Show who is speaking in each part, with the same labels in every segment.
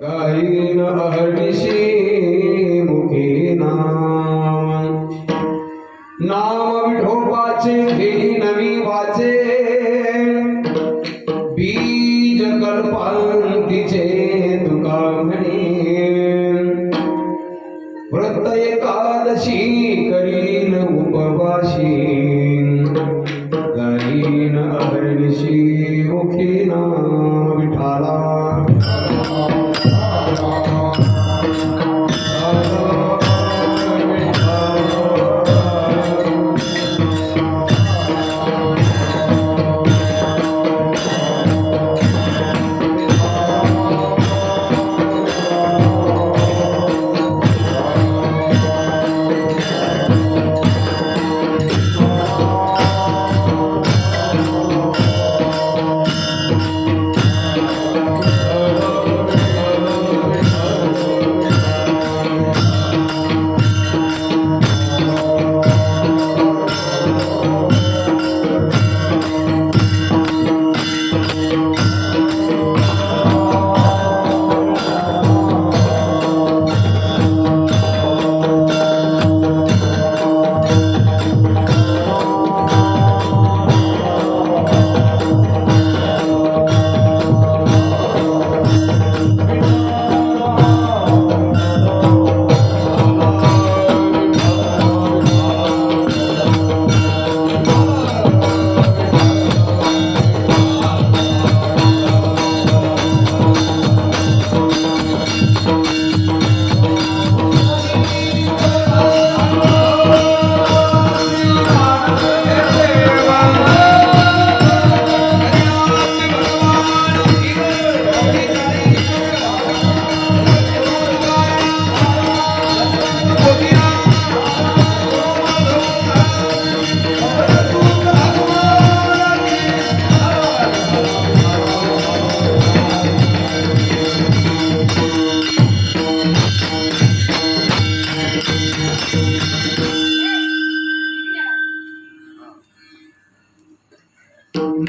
Speaker 1: गायीन अहर्निशी मुखी नाम विठोबाचे घेई नवी वाचे बीज कल्पांतीचे तुका म्हणे व्रत एकादशी करीन उपवाशी गायीन अहर्निशी मुखी नाम विठाला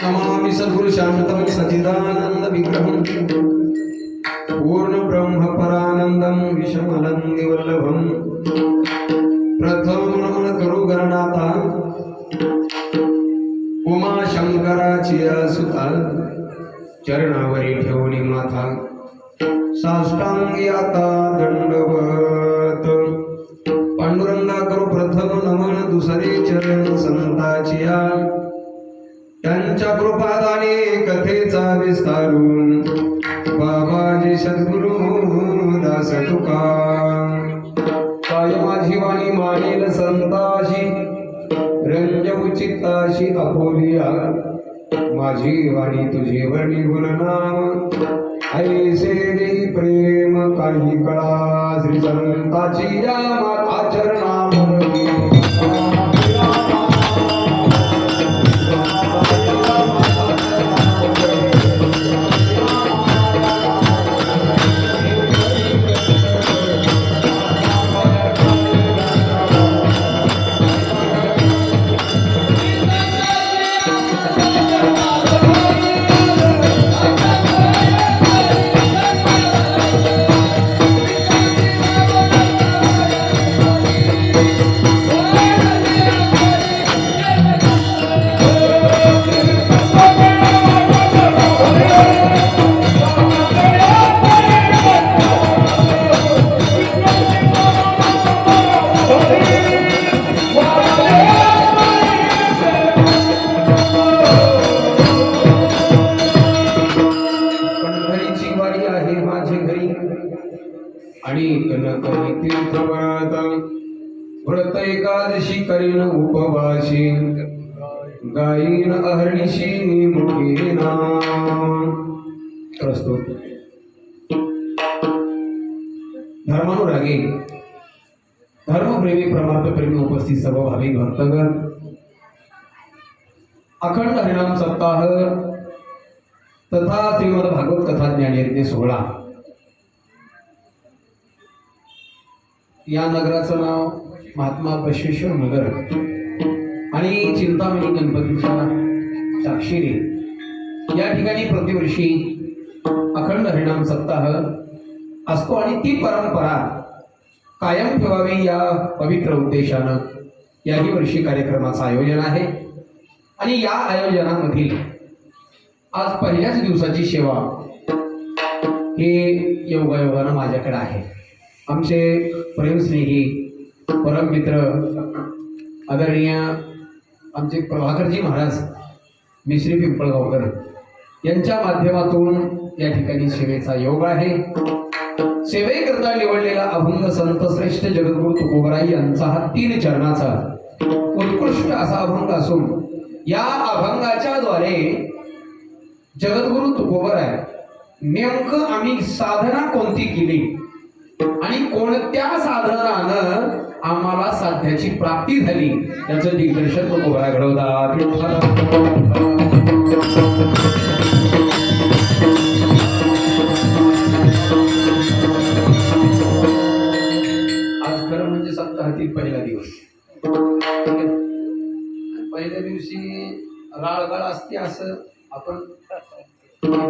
Speaker 1: नमामि सद्गुरु शांतम सच्चिदानंद विग्रहं पूर्ण ब्रह्म परानंदम विषमलंदि वल्लभम प्रथम नमन करू गणनाथा उमा शंकराची सुता चरणावरी ठेवणी माथा साष्टांगी आता दंडवत पांडुरंगा करू प्रथम नमन दुसरे चरण संताची त्यांच्या कृपादाने कथेचा विस्तारून बाबाजी सद्गुरु दास तुका काय माझी वाणी मानेल संताशी रंजव चित्ताशी अपोलिया माझी वाणी तुझे वर्णी गुणनाम ऐसे देई प्रेम काही कळा श्री संताची या माता चरणामणी आणि कनकरी तीर्थव्रत व्रत एकादशी करीन उपवासी गायीन अहर्निशी मुखी नाम प्रस्तुत धर्मानुरागी धर्मप्रेमी परमार्थप्रेमी उपस्थित सर्व भाविक भक्तगण अखंड हरिनाम सप्ताह तथा श्रीमद भागवत कथा ज्ञानयज्ञ 16 या नगराचं नाव महात्मा बसवेश्वर नगर आणि चिंतामणी गणपतीच्या साक्षीने या ठिकाणी प्रतिवर्षी अखंड हरिनाम सप्ताह असतो आणि ती परंपरा कायम ठेवावी या पवित्र उद्देशानं याही वर्षी कार्यक्रमाचं आयोजन आहे. आणि या आयोजनामधील आज पहिल्याच दिवसाची सेवा हे योगायोगानं माझ्याकडे आहे. आमचे प्रेमस्नेही परममित्र आदरणीय आमचे प्रभाकरजी महाराज मिश्री पिंपळगावकर यांच्या माध्यमातून या ठिकाणी सेवेचा योग आहे. सेवेकरता निवडलेला अभंग संत श्रेष्ठ जगद्गुरु तुकोबराई यांचा हा 3 चरणाचा उत्कृष्ट असा अभंग असून या अभंगाच्या द्वारे जगद्गुरु तुकोबराय नेमकं आम्ही साधना कोणती केली आणि कोणत्या साधनानं आम्हाला साध्याची प्राप्ती झाली याचं दिग्दर्शन तुकोबराय घडवतात. आज खरं म्हणजे सप्ताहातील पहिला दिवस. पहिल्या दिवशी राळगाळ असते असं आपण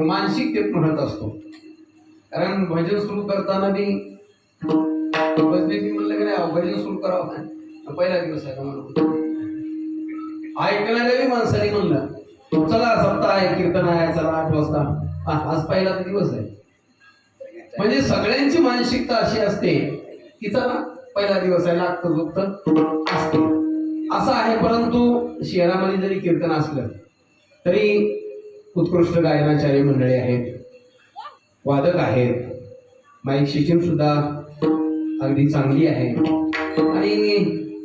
Speaker 1: मानसिकतेत म्हणत असतो. कारण भजन सुरू करताना बी भजने म्हणलं की नाही भजन सुरू करावं पहिला दिवस आहे का म्हणून ऐकणाऱ्याही माणसाने म्हणलं चला सप्ताह आहे कीर्तन आहे चला 8 वाजता आज पहिला दिवस आहे. म्हणजे सगळ्यांची मानसिकता अशी असते की चला पहिला दिवस आहे लागतं झोपतं असते असं आहे. परंतु शहरामध्ये जरी कीर्तन असलं तरी उत्कृष्ट गायनाचार्य मंडळी आहेत, वादक आहेत, माईक सिस्टीम सुद्धा अगदी चांगली आहे आणि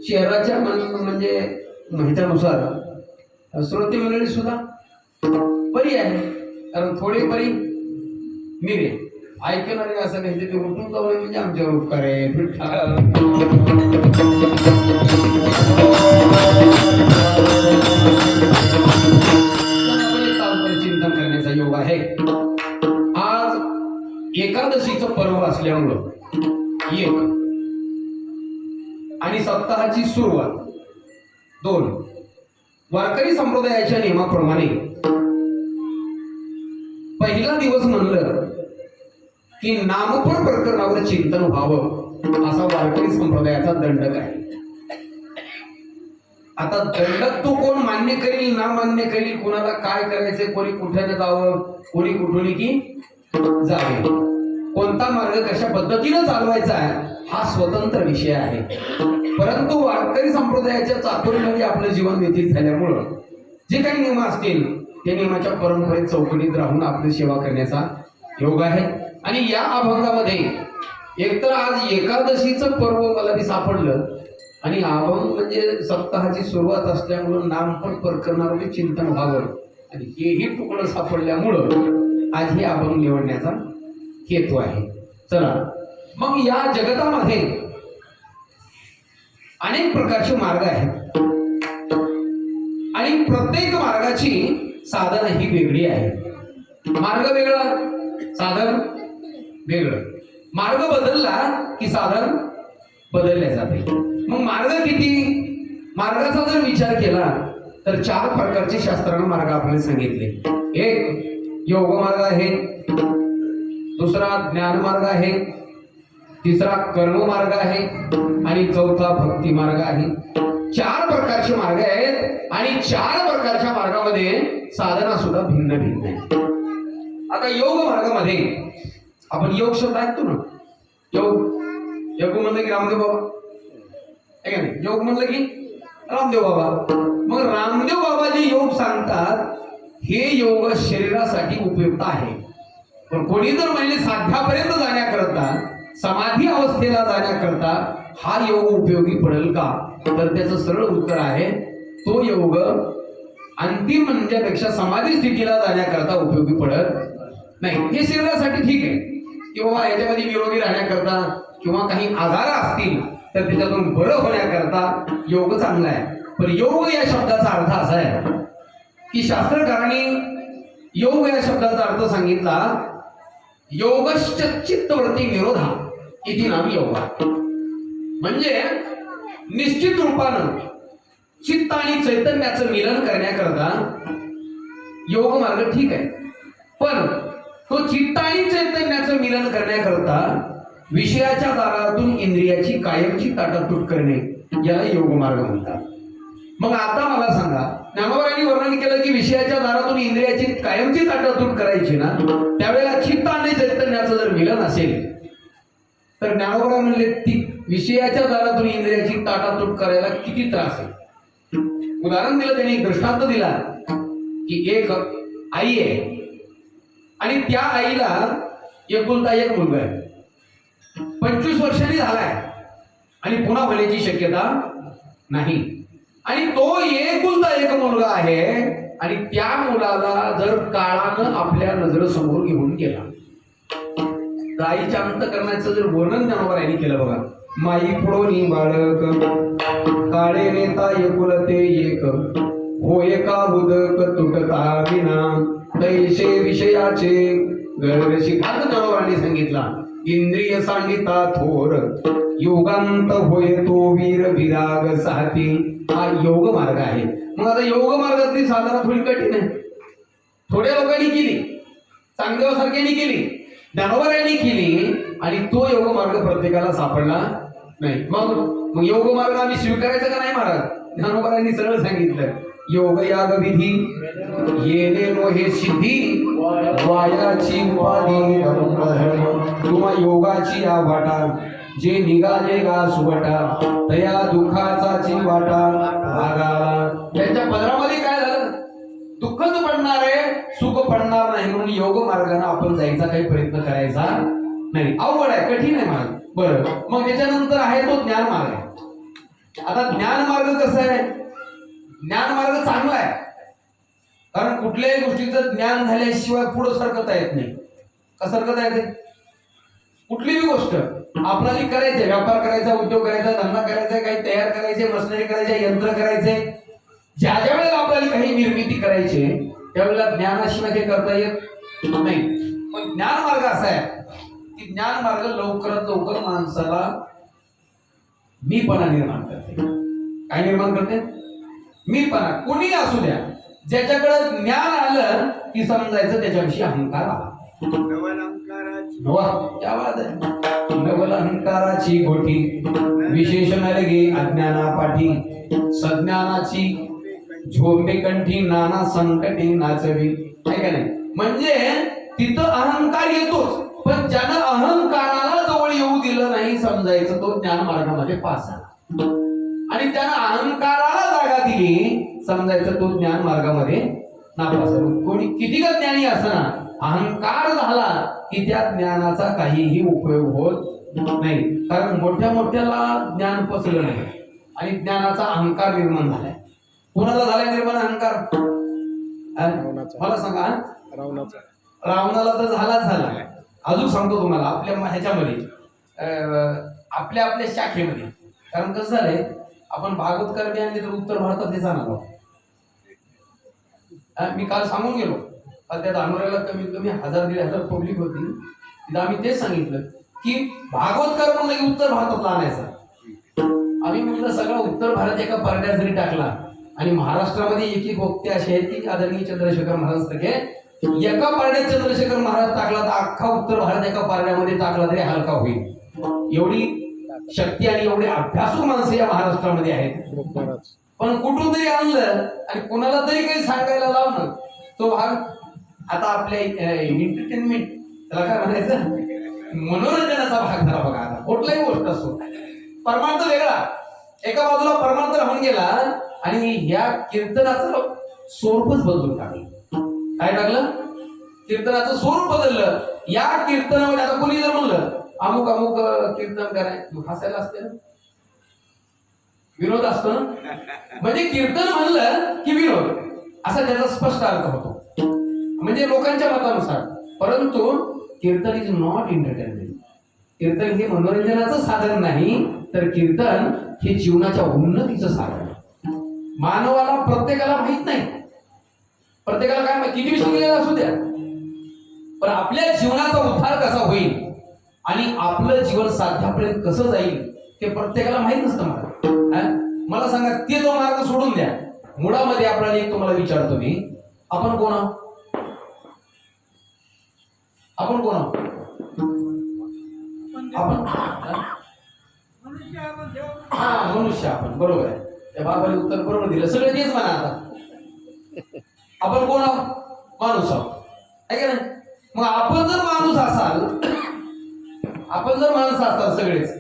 Speaker 1: शहराच्या म्हणजे ह्याच्यानुसार श्रोते मंडळी सुद्धा बरी आहे. कारण थोडे बरी मिरे ऐकणारे असं नाही ते उठून जाऊन म्हणजे आमच्यावर उपकार आहे. चिंतन करण्याचा योग आहे. आज एकादशीचं पर्व असल्यामुळं एक आणि सप्ताहाची सुरुवात 2 वारकरी संप्रदायाच्या नियमाप्रमाणे पहिला दिवस म्हणलं की नामफळ प्रकरणावर चिंतन व्हावं असा वारकरी संप्रदायाचा दंडक आहे. आता दंडक तो कोण मान्य करील ना मान्य करील, कोणाला काय करायचंय, कोणी कुठे जावं, कोणी कुठून की जावे, कोणता मार्ग कशा पद्धतीनं चालवायचा आहे हा स्वतंत्र विषय आहे. परंतु वारकरी संप्रदायाच्या चाकोरीमध्ये आपलं जीवन व्यतीत झाल्यामुळं जे काही नियम असतील त्या नियमाच्या परंपरेत चौकटीत राहून आपली सेवा करण्याचा योग आहे. आणि या अभंगामध्ये एकतर आज एकादशीचं पर्व मला बी सापडलं आणि अभंग म्हणजे सप्ताहाची सुरुवात असल्यामुळं नामफळ प्रकरणावर चिंतन व्हावं आणि हेही तुकडं सापडल्यामुळं आज हे अभंग निवडण्याचा हेतू आहे. चला मग या जगतामध्ये अनेक प्रकारचे मार्ग आहेत आणि प्रत्येक मार्गाची साधना ही वेगळी आहे. मार्ग वेगळा, साधन वेगळं. मार्ग बदलला की साधन बदलले जाते. मग मार्ग किती? मार्गाचा जर विचार केला तर 4 प्रकारचे शास्त्रानं मार्ग आपल्याला सांगितले. एक योग मार्ग आहे, दुसरा ज्ञान मार्ग आहे, तिसरा कर्म मार्ग आहे आणि चौथा भक्ती मार्ग आहे. 4 प्रकारचे मार्ग आहेत आणि 4 प्रकारच्या मार्गामध्ये साधना सुद्धा भिन्न भिन्न आहे. आता योग मार्गामध्ये आपण योग शब्द ऐकतो ना, योग म्हणलं की रामदेव बाबा आहे का नाही, योग म्हणलं की रामदेव बाबा. मग रामदेव बाबा जे योग सांगतात हे योग शरीरासाठी उपयुक्त आहे. पण कोणी जर म्हणजे साध्यापर्यंत जाण्याकरता, समाधी अवस्थेला जाण्याकरता हा योग उपयोगी पडेल का, तर त्याचं सरळ उत्तर आहे तो योग अंतिम म्हणण्यापेक्षा समाधी स्थितीला जाण्याकरता उपयोगी पडत नाही. हे शरीरासाठी ठीक आहे की बाबा याच्यामध्ये निरोगी राहण्याकरता किंवा काही आजार असतील तर त्याच्यातून बरं होण्याकरता योग चांगला आहे. पण योग या शब्दाचा अर्थ असा आहे की शास्त्रकारांनी योग या शब्दाचा अर्थ सांगितला योगश्च चित्तवृत्ती निरोधा इति नाम योगा. म्हणजे निश्चित रूपानं चित्त आणि चैतन्याचं मिलन करण्याकरता योग मार्ग ठीक आहे. पण तो चित्त आणि चैतन्याचं मिलन करण्याकरता विषयाच्या दारातून इंद्रियाची कायमची ताटातूट करणे याला योग मार्ग म्हणतात. मग आता मला सांगा, ज्ञानोबांनी वर्णन केलं की विषयाच्या दारातून इंद्रियाची कायमची ताटातूट करायची ना, त्यावेळेला चित्त आणि चैतन्याचं जर मिलन असेल तर ज्ञानोबा म्हणले ती विषयाच्या दारातून इंद्रियाची ताटातूट करायला किती त्रास आहे. उदाहरण दिलं त्यांनी, दृष्टांत दिला की एक आई आहे आणि त्या आईला एकुलता एक मुलगा आहे, 25 वर्षांनी झालाय आणि पुन्हा होण्याची शक्यता नाही. आणि तो एकुलता एक मुलगा आहे आणि त्या मुलाला जर काळानं आपल्या नजरेसमोर घेऊन गेला, तर आईच्या अंतःकरणाचं जर वर्णन ज्ञानोबांनी केलं बघा. माई पुढोनी बाळक काळे नेता एकुलते एक, होय का उदक तुटता विना तैसे विषयाचे गरशी. आता ज्ञानोबांनी सांगितला, इंद्रिय सांगिता थोर योगांत होय तो वीर विराग साथी. हा योग मार्ग आहे. मग आता योग मार्गातली साधना थोडी कठीण आहे. थोड्या लोकांनी केली, चांगदेवासारख्यांनी केली, ज्ञानोबांनी केली आणि तो योग मार्ग प्रत्येकाला सापडला नाही. मग योग मार्ग आम्ही स्वीकारायचा का नाही महाराज? ज्ञानोबांनी सरळ सांगितलं, योग याग विधी येणे मोहे सिद्धी वायाची उपाधी किंवा योगाची आवाटा जे निघाले गा सुवाटा तया दुःखाचाची वाटा भागाला. त्यांच्या पदरामध्ये काय झालं? दुःखच पडणार आहे, सुख पडणार नाही. म्हणून योग मार्गाने आपण जायचा काही प्रयत्न करायचा नाही. अवघड आहे, कठीण आहे मार्ग. बरं, मग त्याच्यानंतर आहे तो ज्ञान मार्ग आहे. आता ज्ञान मार्ग कसा आहे? ज्ञान मार्ग चांगला आहे, कारण कुठल्याही गोष्टीचं ज्ञान झाल्याशिवाय पुढे सरकता येत नाही. का सरकता येते? कुठलीही गोष्ट आपल्याला करायचे, व्यापार करायचा, उद्योग करायचा, धंदा करायचा, काही तयार करायचे, मशिनरी करायचे, यंत्र करायचे, ज्या ज्या वेळेला आपल्याला काही निर्मिती करायची त्यावेळेला ज्ञानाशिवाय काही करता येत नाही. पण ज्ञान मार्ग असा आहे की ज्ञान मार्ग लवकरात लवकर माणसाला मीपणा निर्माण करते. काय निर्माण करते? मीपणा. कोणी असू द्या, ज्याच्याकडे ज्ञान आलं की समजायचं त्याच्याविषयी अहंकार आला. नवल अहंकाराची गोठी विशेषण लगे अज्ञाना पाठी सज्ञानाची झोंबे कंठी नाना संकटे नाचवी. आहे का नाही? म्हणजे तिथं अहंकार येतोच, पण ज्यानं अहंकाराला जवळ येऊ दिलं नाही समजायचं तो ज्ञान मार्गामध्ये पास झाला. आणि त्यानं अहंकाराला जागा दिली समजायचं तो ज्ञान मार्गामध्ये नापास झाला. कोणी किती का ज्ञानी असना, अहंकार झाला की त्या ज्ञानाचा काहीही उपयोग होत नाही. कारण मोठ्या मोठ्याला ज्ञान पचलं नाही आणि ज्ञानाचा अहंकार निर्माण झालाय. कोणाला झालाय निर्माण अहंकार? मला सांगा. रावणाला तर झाला. अजून सांगतो तुम्हाला आपल्या ह्याच्यामध्ये आपल्या आपल्या शाखेमध्ये. कारण कसं झालंय, आपण भागवतकर बी आणले तर उत्तर भारतात हे जाणार आहोत. मी काल सांगून गेलो, त्या धानोऱ्याला कमीत कमी 1000-1500 पब्लिक होती. तिथं आम्ही तेच सांगितलं की भागवतकर म्हणलं की उत्तर भारतातला आणायचा. आम्ही म्हटलं सगळा उत्तर भारत एका परड्यात जरी टाकला आणि महाराष्ट्रामध्ये एक एक वक्ते असे आहेत की आदरणीय चंद्रशेखर महाराज सारखे एका पारड्यात चंद्रशेखर महाराज टाकला तर अख्खा उत्तर भारत एका पारड्यामध्ये टाकला तरी हलका होईल. एवढी शक्ती आणि एवढे अभ्यासू माणसं या महाराष्ट्रामध्ये आहेत. पण कुठून तरी आणलं आणि कोणाला तरी काही सांगायला लावलं तो भाग. आता आपल्या एंटरटेनमेंट त्याला काय म्हणायचं, मनोरंजनाचा भाग झाला बघा. आता कुठलाही गोष्ट असो, परमार्थ वेगळा, एका बाजूला परमार्थ राहून गेला आणि या कीर्तनाचं स्वरूपच बदलून टाकलं. काय टाकलं? कीर्तनाचं स्वरूप बदललं. या कीर्तनामध्ये आता कोणी जर म्हणलं अमुक अमुक कीर्तन कराय, हसायला असते ना, विनोद असतो ना. म्हणजे कीर्तन म्हणलं की विनोद असा त्याचा स्पष्ट अर्थ होतो, म्हणजे लोकांच्या मतानुसार. परंतु कीर्तन इज नॉट एंटरटेनमेंट. कीर्तन हे मनोरंजनाचं साधन नाही, तर कीर्तन हे जीवनाच्या उन्नतीचं साधन. मानवाला प्रत्येकाला माहित नाही, प्रत्येकाला काय माहिती किती शिकलेला असू द्या, पण आपल्या जीवनाचा उद्धार कसा होईल आणि आपलं जीवन साध्यापर्यंत कसं जाईल ते प्रत्येकाला माहित नसतं. मला सांगा, ते तो मार्ग सोडून द्या. मुळामध्ये आपल्याला एक तुम्हाला विचारतो मी, आपण कोण आहोत? आपण कोण आहोत? आपण हा मनुष्य आपण, बरोबर आहे. त्या बाबाने उत्तर बरोबर दिलं, सगळं तेच म्हणा. आता आपण कोण आहोत? माणूस आहोत, आहे का नाही? मग आपण जर माणूस असाल, आपण जर माणसं असाल सगळेच,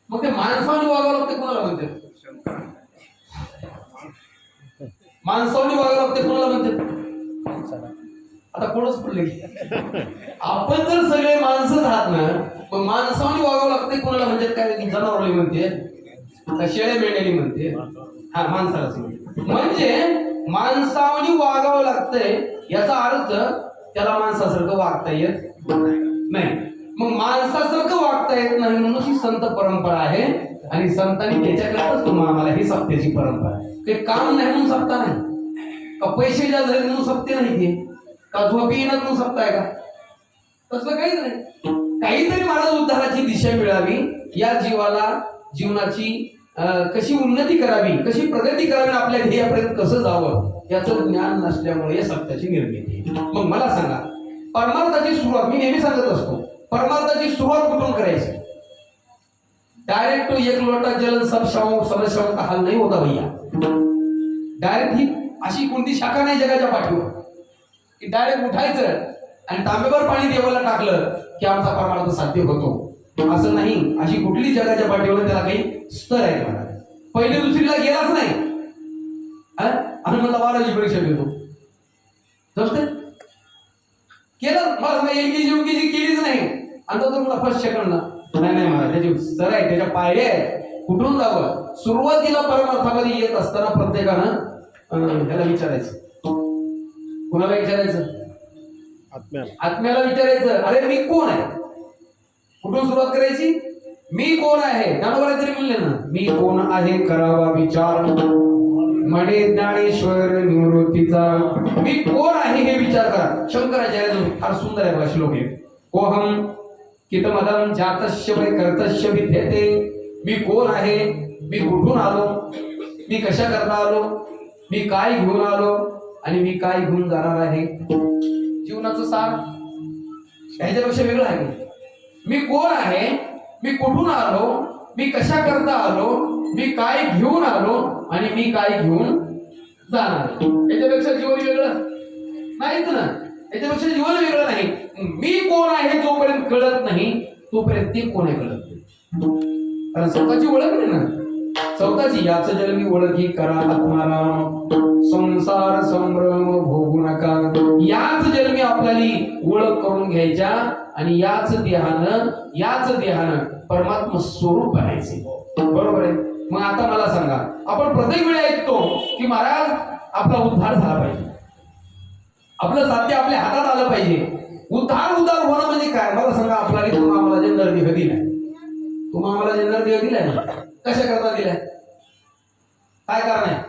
Speaker 1: मग ते माणसाने वागावं लागते कोणाला म्हणते? माणसाने वागावं लागते कोणाला म्हणते? आता कोणच पडले. आपण जर सगळे माणसंच आहात ना, मग माणसाने वागावं लागते कोणाला म्हणजे? काय जनावरला म्हणते का शेळ्या मेंढ्यानी म्हणते? हा, माणसालाच म्हणते. म्हणजे माणसाने वागावं लागतंय याचा अर्थ त्याला माणसासारखं वागता येत नाही. मग माणसासारखं वागता येत नाही म्हणून ही संत परंपरा आहे. आणि संतांनी त्याच्याकरताच तुम्हाला आम्हाला ही सप्त्याची परंपरा आहे. ते काम नाही म्हणून सप्ताह नाही, का पैसे ज्या झाले म्हणून सप्ते नाही, ते का झोपी येणार म्हणून सप्ताह आहे का? तसलं काहीच नाही. काहीतरी मला उद्धाराची दिशा मिळावी, या जीवाला जीवनाची कशी उन्नती करावी, कशी प्रगती करावी, आपल्या ध्येयापर्यंत कसं जावं याचं ज्ञान नसल्यामुळे या सप्त्याची निर्मिती. मग मला सांगा, परमार्थाची सुरुवात मी नेहमी सांगत असतो, परमार्थाची सुरुवात कुठून करायची? डायरेक्ट तो एक लोटा जल सब समस्याओं का हल नहीं होता भैया. डायरेक्ट ही अशी कोणती शाखा नाही जगाच्या पाठीवर की डायरेक्ट उठायचं आणि तांब्यावर पाणी देवाला टाकलं की आमचा परमार्थ साध्य होतो, असं नाही. अशी कुठली जगाच्या पाठीवर त्याला काही स्तर आहे मला. पहिले दुसरीला गेलाच नाही आणि मला 12वी परीक्षा देतो जमते केलं, मला एलकेजी युकेजी केलीच नाही आणि तो मला फर्स्ट सेकंडला नाही मला त्याची स्तर आहे, त्याच्या पायऱ्या आहे, कुठून जावं. सुरुवातीला परमार्थामध्ये येत असताना प्रत्येकानं त्याला विचारायचं. कुणाला विचारायचं? आत्म्याला विचारायचं, अरे मी कोण आहे? कुठून सुरुवात करायची? मी कोण आहे? ज्ञानोबा तरी म्हणले ना, मी कोण आहे करावा विचार, म्हणे ज्ञानेश्वर निवृत्तीचा. मी कोण आहे हे विचार करा. शंकराचार्य फार सुंदर आहे बघा श्लोक आहे. कोहम कितमदम जातस्य वै कर्तस्य विद्यते. मी कोण आहे, मी कुठून आलो, मी कशा करता आलो, मी काय घेऊन आलो आणि मी काय घेऊन जाणार आहे. जीवनाचं सार ह्याच्यापेक्षा वेगळं आहे. मी कोण आहे, मी कुठून आलो, मी कशा करता आलो, मी काय घेऊन आलो आणि मी काय घेऊन जाणार. याच्यापेक्षा जीवन वेगळं नाहीच ना, याच्यापेक्षा जीवन वेगळं नाही. मी कोण आहे जोपर्यंत कळत नाही तोपर्यंत ते कोण आहे कळत नाही. कारण स्वतःची ओळख नाही ना, स्वतःची. याच जन्मी ओळखी करा आत्माराम, संसार संभ्रम भोगू नका. याच जन्मी आपल्याला ओळख करून घ्यायच्या आणि याच देहानं परमात्मा स्वरूप बनायचे. बरोबर आहे. मग आता मला सांगा, आपण प्रत्येक वेळी ऐकतो की महाराज आपला उद्धार झाला पाहिजे, आपलं साध्य आपल्या हातात आलं पाहिजे. उद्धार होणं म्हणजे काय? मला सांगा. आपल्याला तुम्ही आम्हाला जन्नर देह दिलाय, तुम्ही आम्हाला जन्नर देह दिलाय ना, कशा करता दिलाय? काय कारण आहे?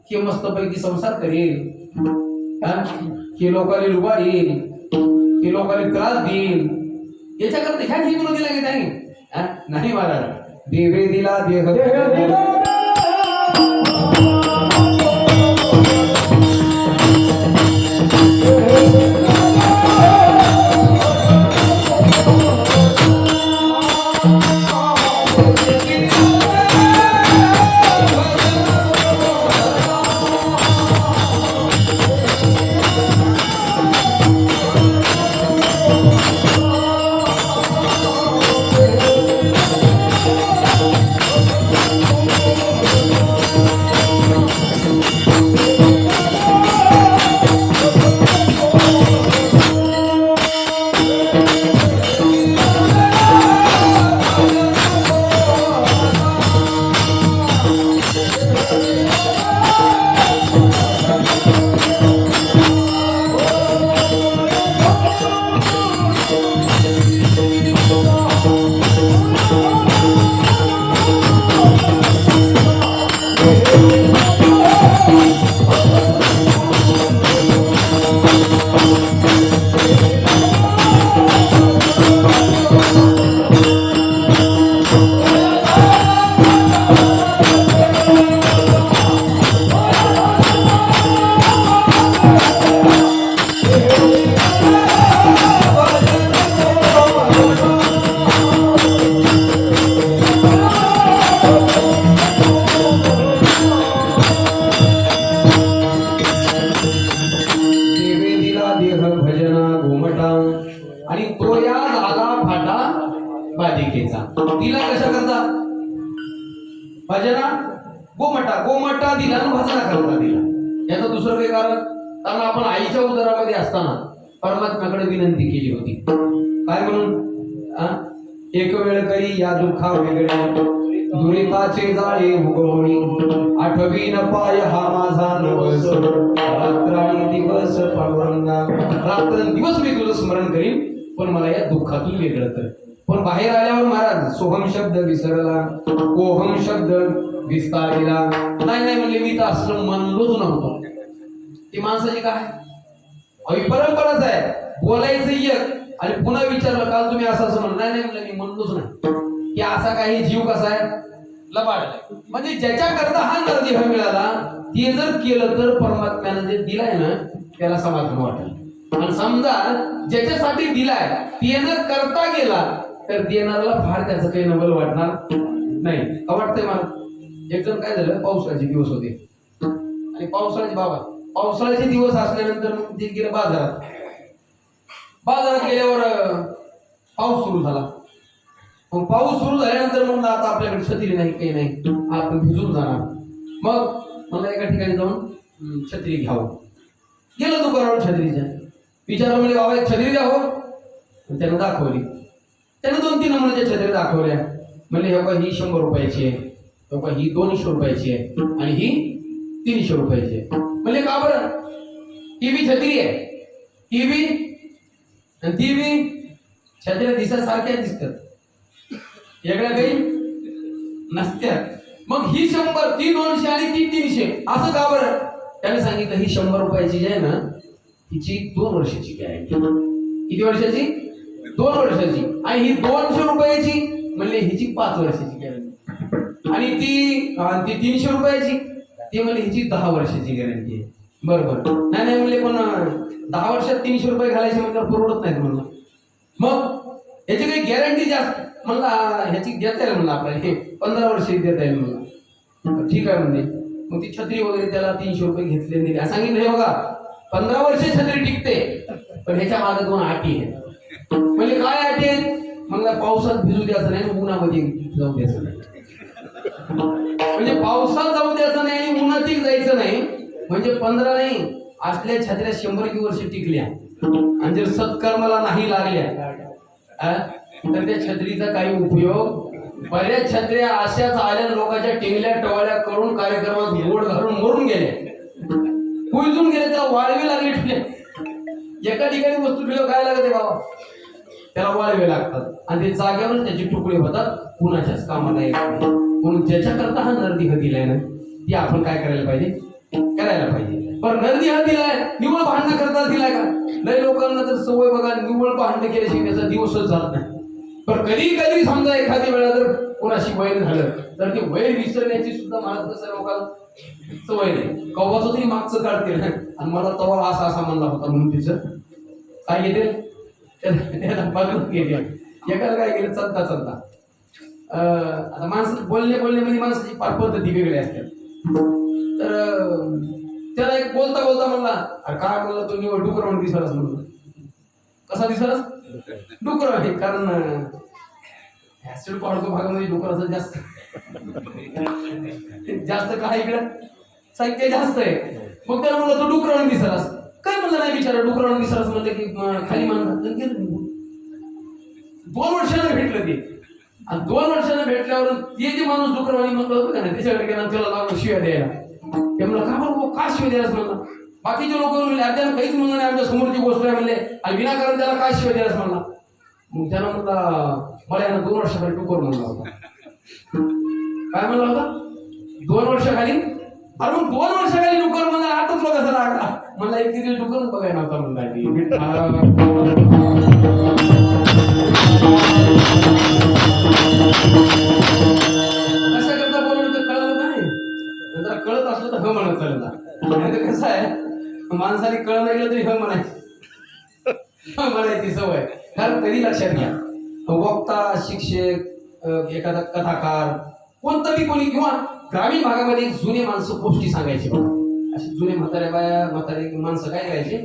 Speaker 1: की मस्तपैकी संसार करेल, की लोकांना लुबाडेल, की लोकांना त्रास देईल, याच्याकरता ह्या जीवन दिला की नाही? नाही महाराज. देवे दिला देह दिला. वया झाला फाटा बालिकेचा. तिला कशा करता भजना गोमटा दिला आणि भजना करता दिला. याचं दुसरं काही कारण आपण आईच्या उदरामध्ये असताना परमात्म्याकडे विनंती केली होती. काय म्हणून? एक वेळ करी या दुःखा वेगळे दुरिताचे जाळे उगवणी आठवीन पाय हा माझा नवस रात्र आणि दिवस पांडुरंगा. रात्रंदिवस मी तुझं स्मरण करीन पण मला या दुःखातून वेगळं कर. पण बाहेर आल्यावर महाराज सोहम शब्द विसरला, कोहम शब्द विस्तारला. नाही म्हणले मी तर असलं म्हणलोच नव्हतो. ती माणसाची काय परंपराच आहे, बोलायचं एक आणि पुन्हा विचारलं काल तुम्ही असं म्हणलं. नाही म्हणलं मी म्हणलोच नाही. की असा काही जीव कसा आहे लबाड. म्हणजे ज्याच्या करता हा नरदेह मिळाला ते जर केलं तर परमात्म्यानं जे दिलाय ना त्याला समाधान वाटेल. आणि समजा ज्याच्यासाठी दिलाय ते न करता गेला तर देणाऱ्याला फार त्याचं काही नवल वाटणार नाही. का वाटतंय मला? एक जण काय झालं, पावसाळ्याचे दिवस होते आणि पावसाळ्याचे दिवस असल्यानंतर मग ते गेलं बाजारात गेल्यावर पाऊस सुरू झाला. मग पाऊस सुरू झाल्यानंतर म्हणलं आता आपल्याकडे छत्री नाही काही नाही आपण भिजून जाणार. मग मला एका ठिकाणी जाऊन छत्री घ्यावं. गेलो दुकानावर छत्रीच्या विचारलं म्हणजे बाबा एक छत्री द्यावं. त्यानं दाखवली. त्यानं 2-3 नंबरच्या छत्री दाखवल्या. म्हणजे हे बघा ही 100 रुपयाची आहे, बघा ही 200 रुपयाची आहे आणि ही 300 रुपयाची आहे. म्हणजे का बरं? ही बी छत्री आहे, ही बी आणि ती बी छत्र्या दिसासारख्या दिसतात, वेगळ्या काही नसत्यात. मग ही 100, ती 200 आणि ती 300 असं का बरं? त्याने सांगितलं ही 100 रुपयाची जी आहे ना तिची 2 वर्षाची गॅरंटी. किती वर्षाची? 2 वर्षाची. आणि ही 200 रुपयाची म्हणजे हिची 5 वर्षाची गॅरंटी. आणि ती 300 रुपयाची ती म्हणजे हिची 10 वर्षाची गॅरंटी आहे. बरोबर नाही म्हणले पण 10 वर्षात 300 रुपये घालायचे म्हणजे परवडत नाहीत म्हणलं. मग याची काही गॅरंटी जास्त म्हणला ह्याची देता येईल म्हणलं आपल्याला हे 15 वर्ष देता येईल म्हणलं. ठीक आहे म्हणजे मग ती छत्री वगैरे त्याला 300 रुपये घेतले दिले. सांगितलं हे बघा 15 वर्ष छत्री टिकते पण ह्याच्या मागे 2 अटी आहेत. म्हणजे काय अटी आहेत? म्हणला पावसात भिजू द्यायचं नाही, उन्हामध्ये जाऊ द्यायचं नाही. म्हणजे पावसात जाऊ द्यायचं नाही आणि उन्हात जायचं नाही. म्हणजे 15 नाही असल्या छत्र्या 100 वर्ष टिकल्या आणि जर सत्कर्माला नाही लागल्या तर त्या छत्रीचा काही उपयोग. बऱ्याच छत्र्या अशाच आल्या लोकांच्या टिंगल्या टवाळ्या करून कार्यक्रमात गोड घालून मरून गेल्या, कुजून गेले, त्याला वाळवे लागले ठेवले. एका ठिकाणी वस्तू ठेवलं काय लागते बाबा त्याला वाळवे लागतात आणि ते जागेवर त्याचे तुकडे होतात, कुणाच्याच कामाला येत नाही. म्हणून ज्याच्याकरता हा नरदेह दिलाय ना ती आपण काय करायला पाहिजे. पण नरदेह दिलाय निव्वळ भांडणं करता दिलाय का? लय लोकांना तर सवय बघा निव्वळ भांडणं केल्याशिवाय त्याचा दिवसच जात नाही. पण कधी समजा एखादी वेळा जर कोणाशी वैर झालं तर ते वैर विसरण्याची सुद्धा मला कसं लोकांना सवय नाही. कव्वाचं तरी मागचं काढते आणि मला तवा असा म्हणला होता म्हणून तिचं काय येते त्याला बघत गेले. एकाला काय केलं चालता आता माणसं बोलण्यामध्ये माणसाची फार पद्धती वेगळी असते. तर त्याला एक बोलता म्हणला काय म्हणला तो निवड डुकर म्हणून दिसालाच म्हणून. कसा दिसालाच? डुकर आहे कारण ऍसिड पडतो भागामध्ये डुकराचं जास्त काय इकडं साहित्य जास्त आहे. मग त्याला म्हणलं तो डुकर म्हणून दिसालास. काय म्हणलं नाही बिचारा डुकर म्हणून दिसालास म्हणलं की खाली मान 2 वर्षानं भेटलं ते आणि 2 वर्षानं भेटल्यावर ते जे माणूस डुकरवाणी म्हणलं होतं का नाही त्याच्याकडे गेला त्याला लागलं शिव्या द्यायला. ते म्हणलं का बरं का शिव्या द्यायलाच म्हणला. बाकीचे लोक म्हणले आपल्याला काहीच म्हणलं नाही, आमच्या समोरची गोष्ट आहे म्हणले आणि विनाकारण त्याला काय शिव्या द्यायलाच म्हणला. मग त्यानं म्हणला मला यानं 2 वर्षाखाली डुकर म्हणला होता. काय म्हणला होता? 2 वर्षाखाली. अरे मग 2 वर्षाखाली डुकर म्हणला आताच लोक असं लागला म्हणला एक दिवस डुकरच बघायला नव्हता म्हणला. कशा करता बोलून कळलं नाही, जरा कळत असलं तर ह म्हणत चालला. कसं आहे माणसाने कळ नाही गेलं तरी ह म्हणायची सवय. कारण कधी लक्षात घ्या वक्ता शिक्षक एखादा कथाकार कोणतरी कोणी किंवा ग्रामीण भागामध्ये जुने माणसं गोष्टी सांगायची बघा. अशी जुने म्हातारे माणसं काय करायचे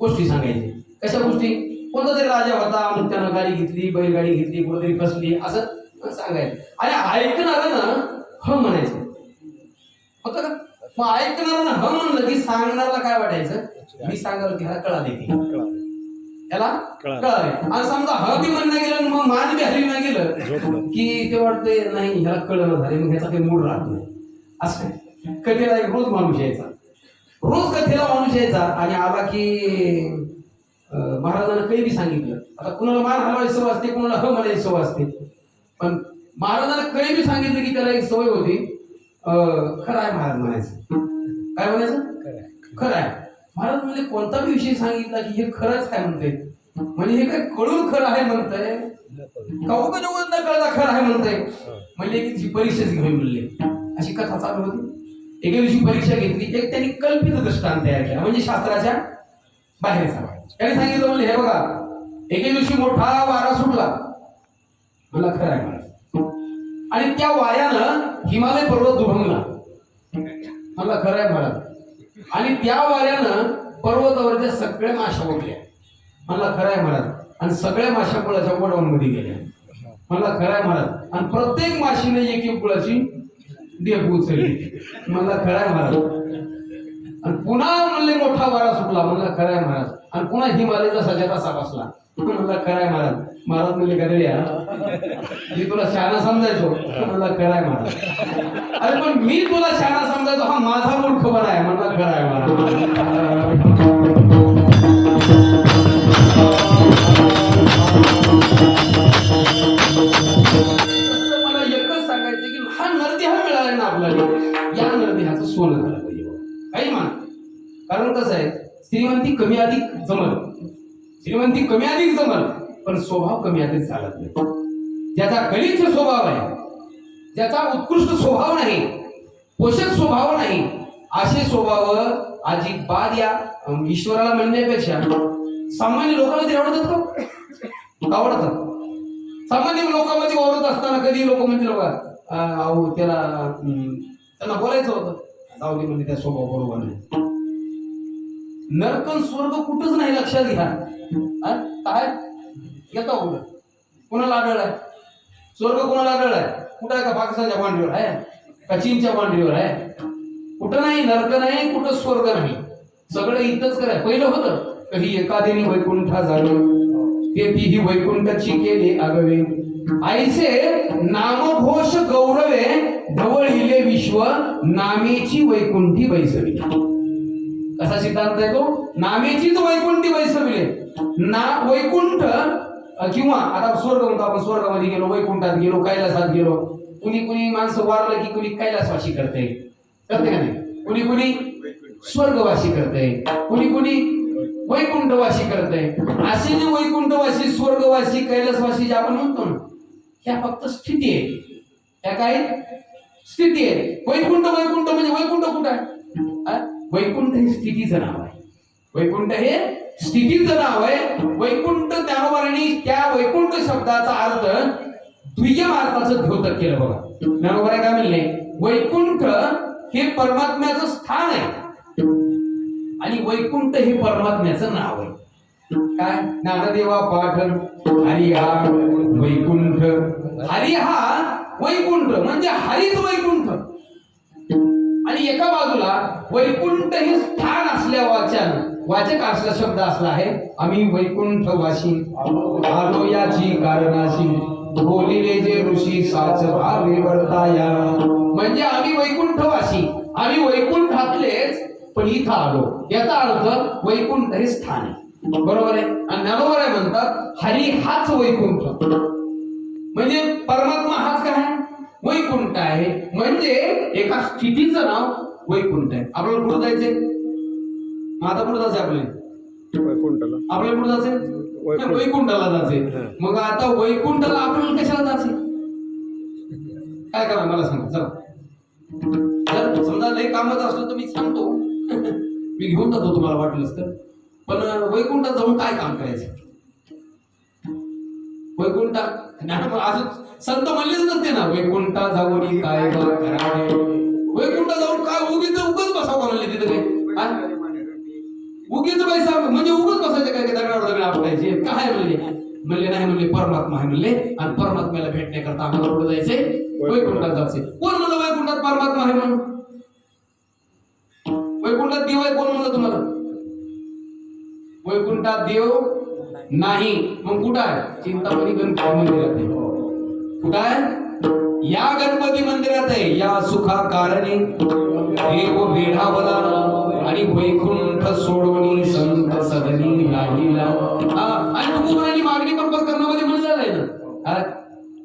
Speaker 1: गोष्टी सांगायचे. कशा गोष्टी? कोणता तरी राजा होता, मग त्यानं गाडी घेतली, बैलगाडी घेतली, कुठेतरी फसली, असं सांगायचं. आणि ऐकणार ना ह म्हणायचं होतं का? मग ऐकणार ना ह म्हणलं की सांगणारला काय वाटायचं, मी सांगाल की ह्याला कळाले, त्याला कळाले. आणि समजा ह बी म्हणणं गेलं मग मान बी हली नाही गेलं की ते वाटतंय नाही ह्याला कळलं झाले, मग ह्याचा काही मूड राहत नाही. असं कथेला एक रोज माणूस यायचा, रोज कथेला माणूस यायचा आणि आला की महाराजांना काही बी सांगितलं. आता कुणाला मान हलवायची सवय असते, कुणाला ह म्हणायची सवय असते, पण महाराजांना काही बी सांगितलं की त्याला एक सवय होती, खरं आहे महाराज म्हणायचं. काय म्हणायचं? खरं आहे. महाराज म्हणजे कोणता बी विषय सांगितला की हे खरंच काय म्हणतंय, म्हणजे हे काय कळून खरं आहे म्हणतंय का उगा न कळता खरं आहे म्हणतंय, म्हणजे की परीक्षाच घेऊन म्हणले. अशी कथा चालू होती. एके दिवशी परीक्षा घेतली, एक त्यांनी कल्पित दृष्टांत तयार केला, म्हणजे शास्त्राच्या बाहेरचा. त्याने सांगितलं म्हणजे हे बघा, एके दिवशी मोठा वारा सुटला, मला खरं आहे महाराज, आणि त्या वाऱ्यानं हिमालय पर्वत दुभंगला, मला खरं आहे महाराज, आणि त्या वाऱ्यानं पर्वतावरच्या सगळ्या माशा उठल्या, मला खरं आहे महाराज, आणि सगळ्या माशा कुळाच्या गोडाऊनमध्ये गेल्या, मला खरं आहे महाराज, आणि प्रत्येक माशीने एक कुळाची देह उचलली, मला खरं आहे महाराज, आणि पुन्हा म्हणले मोठा वारा सुटला, मला खरं आहे महाराज, आणि पुन्हा हिमालयाचा सजाता सापसला, मला खरं आहे महाराज. महाराज म्हणले का मी तुला शहाणा समजायचो, मला खरं आहे महाराज. अरे पण मी तुला शहाणा समजायचो, हा माझा मूर्खपणा आहे, मला खरं आहे महाराज. मला एकच सांगायचं की हा नरदेह मिळाला ना आपल्याला, या नरदेहाचं सोनं झालं पाहिजे काही मान. कारण कसं आहे, श्रीमंती कमी अधिक जमल, श्रीमंती कमी अधिक जमल, पण स्वभाव कमी अधिक चालत नाही. ज्याचा गलिच्छ स्वभाव आहे, ज्याचा उत्कृष्ट स्वभाव नाही, पोषक स्वभाव नाही, असे स्वभाव अजिबात या ईश्वराला म्हणण्यापेक्षा सामान्य लोकांमध्ये आवडतात का? आवडतात. सामान्य लोकांमध्ये आवडत असताना कधी लोक म्हणतील अहो त्यांना बोलायचं होतं, जाऊ दे म्हणजे त्या स्वभाव बरोबर नाही. नरक स्वर्ग कुठंच नाही, लक्षात घ्या. काय येतो कुठं, कुणाला आढळलाय स्वर्ग, कुणाला आढळलाय? कुठं आहे का? पाकिस्तानच्या बांधीवर आहे का चीनच्या बांधीवर आहे? कुठं नाही, नरक नाही, कुठं स्वर्ग नाही, सगळं इथंच कराय. पहिलं होतं कधी एकादेनी वैकुंठा झालं, ते तीही वैकुंठाची केली आगवे, ऐसे नामघोष गौरवे ढवळिले विश्व, नामेची वैकुंठी बैसवी. कसा सिद्धांत आहे तो? नामेचीच वैकुंठी बैसविले. ना वैकुंठ किंवा आता स्वर्ग म्हणतो आपण, स्वर्गामध्ये गेलो, वैकुंठात गेलो, कैलासात गेलो. कुणी माणसं वारलं की कुणी कैलासवासी करते का नाही? कुणी स्वर्गवासी करते, कुणी वैकुंठवासी करते. असे जे वैकुंठवासी, स्वर्गवासी, कैलासवासी जे आपण म्हणतो ना, ह्या फक्त स्थिती आहे. ह्या काय स्थिती आहे? वैकुंठ म्हणजे वैकुंठ कुठं आहे? वैकुंठ हे स्थितीचं नाव आहे. वैकुंठ हे स्थितीचं नाव आहे. वैकुंठ ज्ञानोबांनी त्या वैकुंठ शब्दाचा अर्थ द्वितीय अर्थाचं द्योतक केलं बघा. ज्ञानोबा काय म्हणले? वैकुंठ हे परमात्म्याचं स्थान आहे आणि वैकुंठ हे परमात्म्याचं नाव आहे. काय? ज्ञानदेवा पाठन हरी हा वैकुंठ, हरी हा वैकुंठ म्हणजे हरीच वैकुंठ. आणि एका बाजूला वैकुंठ हे स्थान असल्या वाचक असला शब्द असला आहे. आम्ही वैकुंठवासी आलो याची कारणाशी, बोलिले जे ऋषी साच भावे वर्ताया. म्हणजे आम्ही वैकुंठवासी, आम्ही वैकुंठातलेच, पण इथं आलो. याचा अर्थ वैकुंठ हे स्थान आहे. बरोबर आहे. आणि ज्ञानोबा काय म्हणतात? हरी हाच वैकुंठ, म्हणजे परमात्मा हाच काय? वैकुंठ आहे. म्हणजे एका स्थितीचं नाव वैकुंठ आहे. आपल्याला कुठं जायचंय? आता कुठं जायचं आपल्याला? वैकुंठाला. आपल्याला कुठं जायचंय? वैकुंठाला जायचंय. मग आता वैकुंठाला आपल्याला कशाला जायचंय? काय करा मला सांगा. चला, जर समजा लई कामाचं असलं तर मी सांगतो, मी घेऊन जातो तुम्हाला वाटलंच तर. पण वैकुंठात जाऊन काय काम करायचं? वैकुंठात असं संत म्हणलेच नसते ना, वैकुंठा जाऊन काय करावे. वैकुंठा जाऊन काय उगीच बसावं म्हणले तिथे काय? उगीच पैसा म्हणजे उगच बसायचे काय दगडावर दगड आपटायचे काय म्हणले नाही म्हणले परमात्मा आहे म्हणले आणि परमात्म्याला भेटण्याकरता आम्हाला कुठं जायचंय वैकुंठात जायचे. कोण म्हणलं वैकुंठात परमात्मा आहे म्हणून? वैकुंठात देव आहे कोण म्हणलं तुम्हाला? वैकुंठात देव नाही. मग कुठं आहे? चिंतामणी गणपती मंदिरात आहे. कुठं आहे? या गणपती मंदिरात आहे. या सुखा कारणे देव वेढावला आणि वैकुंठ सोडवणी संत सदनी राहिला. आणि तुकोबारांनी मागणी कंपर करण्यामध्ये म्हणलेलं आहे ना,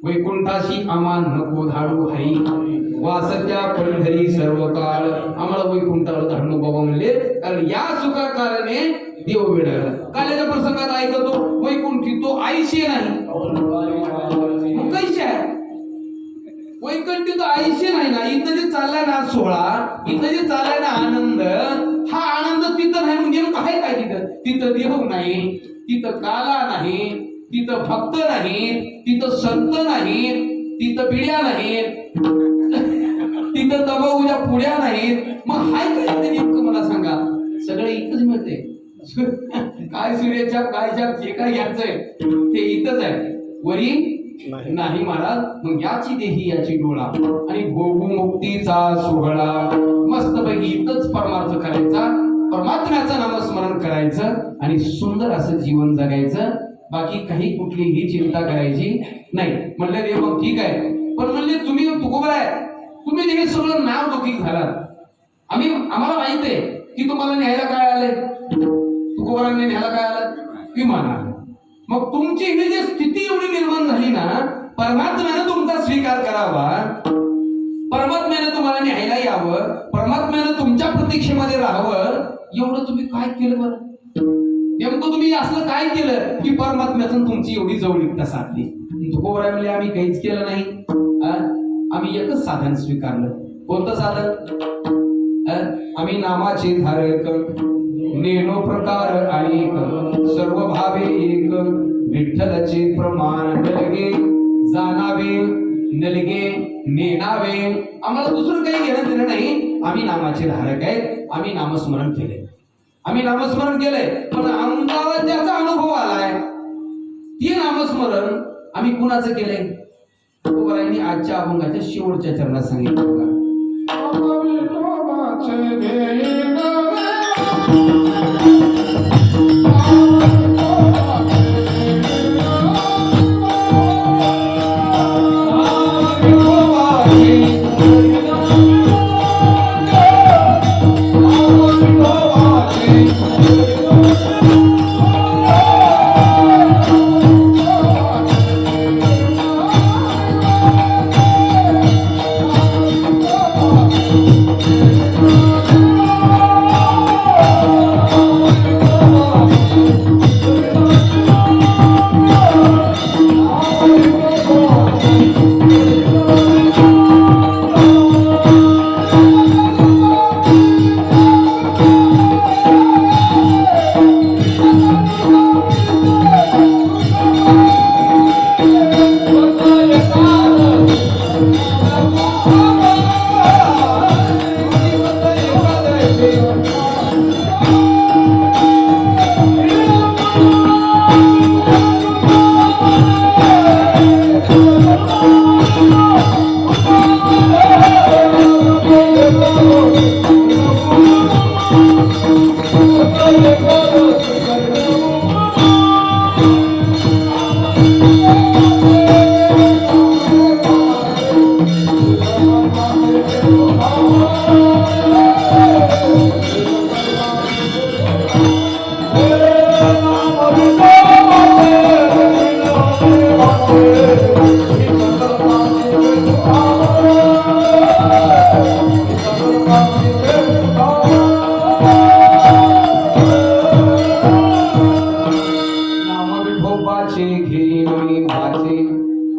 Speaker 1: वैकुंठाशी आम्हा नको धाडू हरी वासत्या पंढरी सर्व काळ. आम्हाला वैकुंठाला धाडू बाबा म्हणले, कारण या सुखा कारणे देव वेढावला. काल्याच्या प्रसंगात ऐकतो वैकुंठी तो आईशे नाही. मग कैसे आहे वैकुंठी? तो आईशे नाही ना. इथं जे चाललाय ना सोहळा, इथं जे चाललाय ना आनंद, हा आनंद तिथं नाही म्हणजे आहे काय? तिथं देव नाही, तिथं काला नाही, तिथं भक्त नाही, तिथं संत नाही, तिथं पिढ्या नाहीत, तिथं दबाऊच्या पुढ्या नाहीत. मग हाय काय ते नेमकं मला सांगा. सगळं इथंच मिळते. काय सूर्याच्या काय जे काय घ्यायचंय ते इथंच आहे, वरी नाही महाराज. मग याची देही याची डोळा आणि भोगू मुक्तीचा सोहळा मस्तपैकी इथंच परमार्थ करायचा, परमात्म्याचं नामस्मरण करायचं आणि सुंदर असं जीवन जगायचं. बाकी काही कुठलीही चिंता करायची नाही. म्हणले देव मग ठीक आहे, पण म्हणले तुम्ही तुकोबर आहे, तुम्ही हे सगळं नाव लौकिक झालात. आम्हाला माहित आहे की तुम्हाला न्यायला काय आलंय. तुकोबरांनी न्यायला काय आलं? विमान आलं. मग तुमची ही जी स्थिती एवढी निर्माण झाली ना, परमात्म्यानं तुमचा स्वीकार करावा, परमात्म्यानं तुम्हाला न्यायला यावं, परमात्म्यानं तुमच्या प्रतीक्षेमध्ये राहावं, एवढं तुम्ही काय केलं बरं? नेमकं तुम्ही असलं काय केलं की परमात्म्याचं तुमची एवढी जवळीकता साधली? तुकोबराय म्हणले आम्ही काहीच केलं नाही. आम्ही एकच साधन स्वीकारलं. कोणतं साधन? आम्ही नामाचे धारक, नेनो प्रकार अनेक, सर्व भावे एक, विठ्ठलाचे प्रमाण नलगे जाणावे, नलगे नेणावे. आम्हाला दुसरं काही घेणं देणं नाही. आम्ही नामाचे धारक आहेत, आम्ही नामस्मरण केले, आम्ही नामस्मरण केलंय. पण आमच्यावर ज्याचा अनुभव आलाय ते नामस्मरण आम्ही कुणाचं केलंय? तुकोबारायांनी आजच्या अभंगाच्या शेवटच्या चरणात सांगितलं बघा.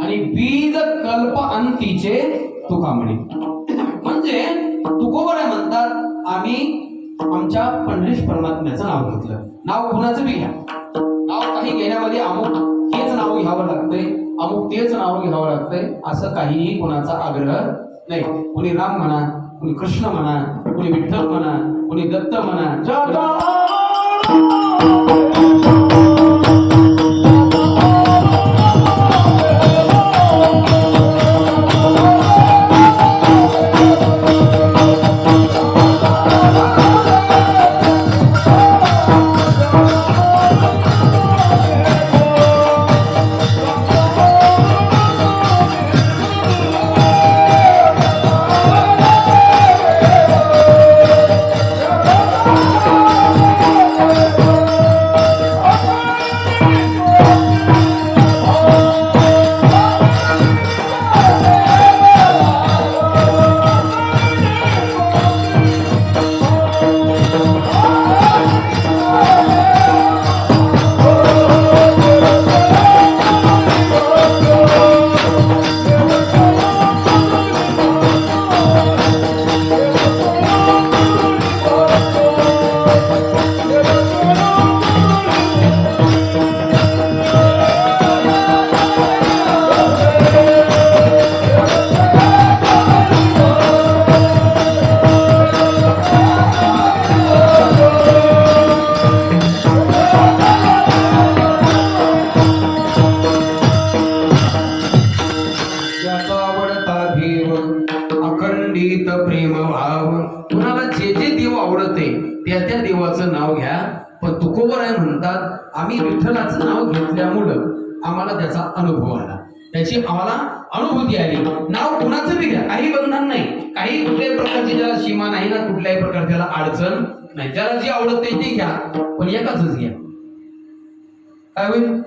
Speaker 1: आणि बीज कल्प अंतीचे तुका म्हणे. म्हणजे तुकोबराय म्हणतात आम्ही आमच्या पंढरीश परमात्म्याचं नाव घेतलं. नाव कुणाचं बी घ्या, नाव काही घेण्यामध्ये अमुक हेच नाव घ्यावं लागतंय, अमुक तेच नाव घ्यावं लागतंय असं काहीही कुणाचा आग्रह नाही. कुणी राम म्हणा, कुणी कृष्ण म्हणा, कुणी विठ्ठल म्हणा, कुणी दत्त म्हणा. अखंडित प्रेम भाव. कुणाला जे जे देव आवडते त्या त्या देवाचं नाव घ्या. पण तुकोबराय म्हणतात आम्ही विठ्ठलाचं नाव घेतल्यामुळं आम्हाला त्याचा अनुभव आला, त्याची आम्हाला अनुभूती आली. नाव कुणाचं बी घ्या, काही बंधन नाही, काही कुठल्याही प्रकारची ज्याला सीमा नाही ना, कुठल्याही प्रकार त्याला अडचण नाही. ज्याला जे आवडते ते घ्या, पण एकाच घ्या. काय होईल?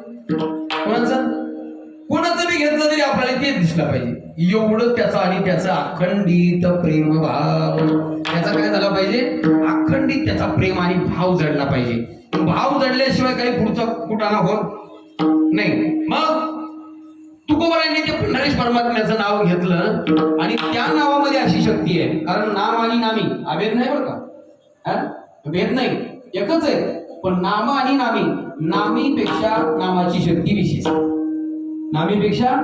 Speaker 1: कोणाचं बी घेतलं तरी आपल्याला ते दिसलं पाहिजे. एवढं त्याचा आणि त्याचा अखंडित प्रेम भाव, त्याचा काय झाला पाहिजे? अखंडित त्याचा प्रेम आणि भाव जडला पाहिजे. भाव जडल्याशिवाय काही पुढचा कुठाना होत नाही. मग तुकोबारायांनी ते पंढरीश परमात्म्याचं नाव घेतलं आणि त्या नावामध्ये अशी शक्ती आहे. कारण नाम आणि नामी अभेद नाही बरं का, भेद नाही, एकच आहे. पण नाम आणि नामी, नामीपेक्षा नामाची शक्ती विशेष, नामीपेक्षा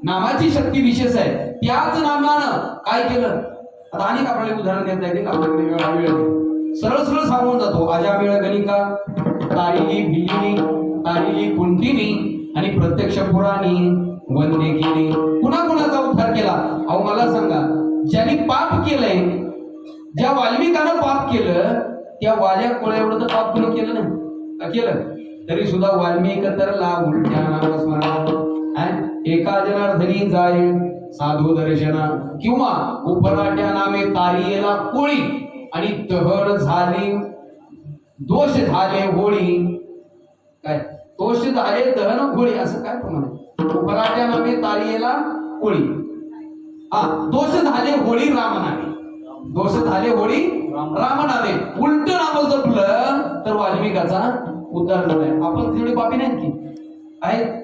Speaker 1: नामाची शक्ती विशेष आहे. त्याच नामानं काय केलं? आता अनेक आपल्याला उदाहरण देता येते, आपल्याकडे वेळ सरळ सरळ सांगून जातो. आजा वेळ गणिका, तारिली भिलिनी, तारिली कुंटिनी आणि प्रत्यक्ष पुराणी वंदे केली. कुणा कुणाचा उद्धार केला? अहो मला सांगा, ज्यांनी पाप केलंय, ज्या वाल्मिकानं पाप केलं, त्या वाल्या कोळ्या एवढं तर पाप कोणी केलं नाही केलं, तरी सुद्धा वाल्मिक तर ला उलट्या नामस्मरण एका जनार्दनी जाय साधू दर्शन किंवा उपराट्या नामे तारियेला कोळी आणि तहर झाली दोष झाले होळी. काय दोष झाले दहन होळी असं काय प्रमाण? उपराट्या नामे तारियेला कोळी, दोष झाले होळी रामनामे, दोष झाले होळी रामनामे. उलट नाम जपलं तर वाल्मिकाचा उद्धार झालाय. आपण तेवढे पापी नाहीत की आहेत?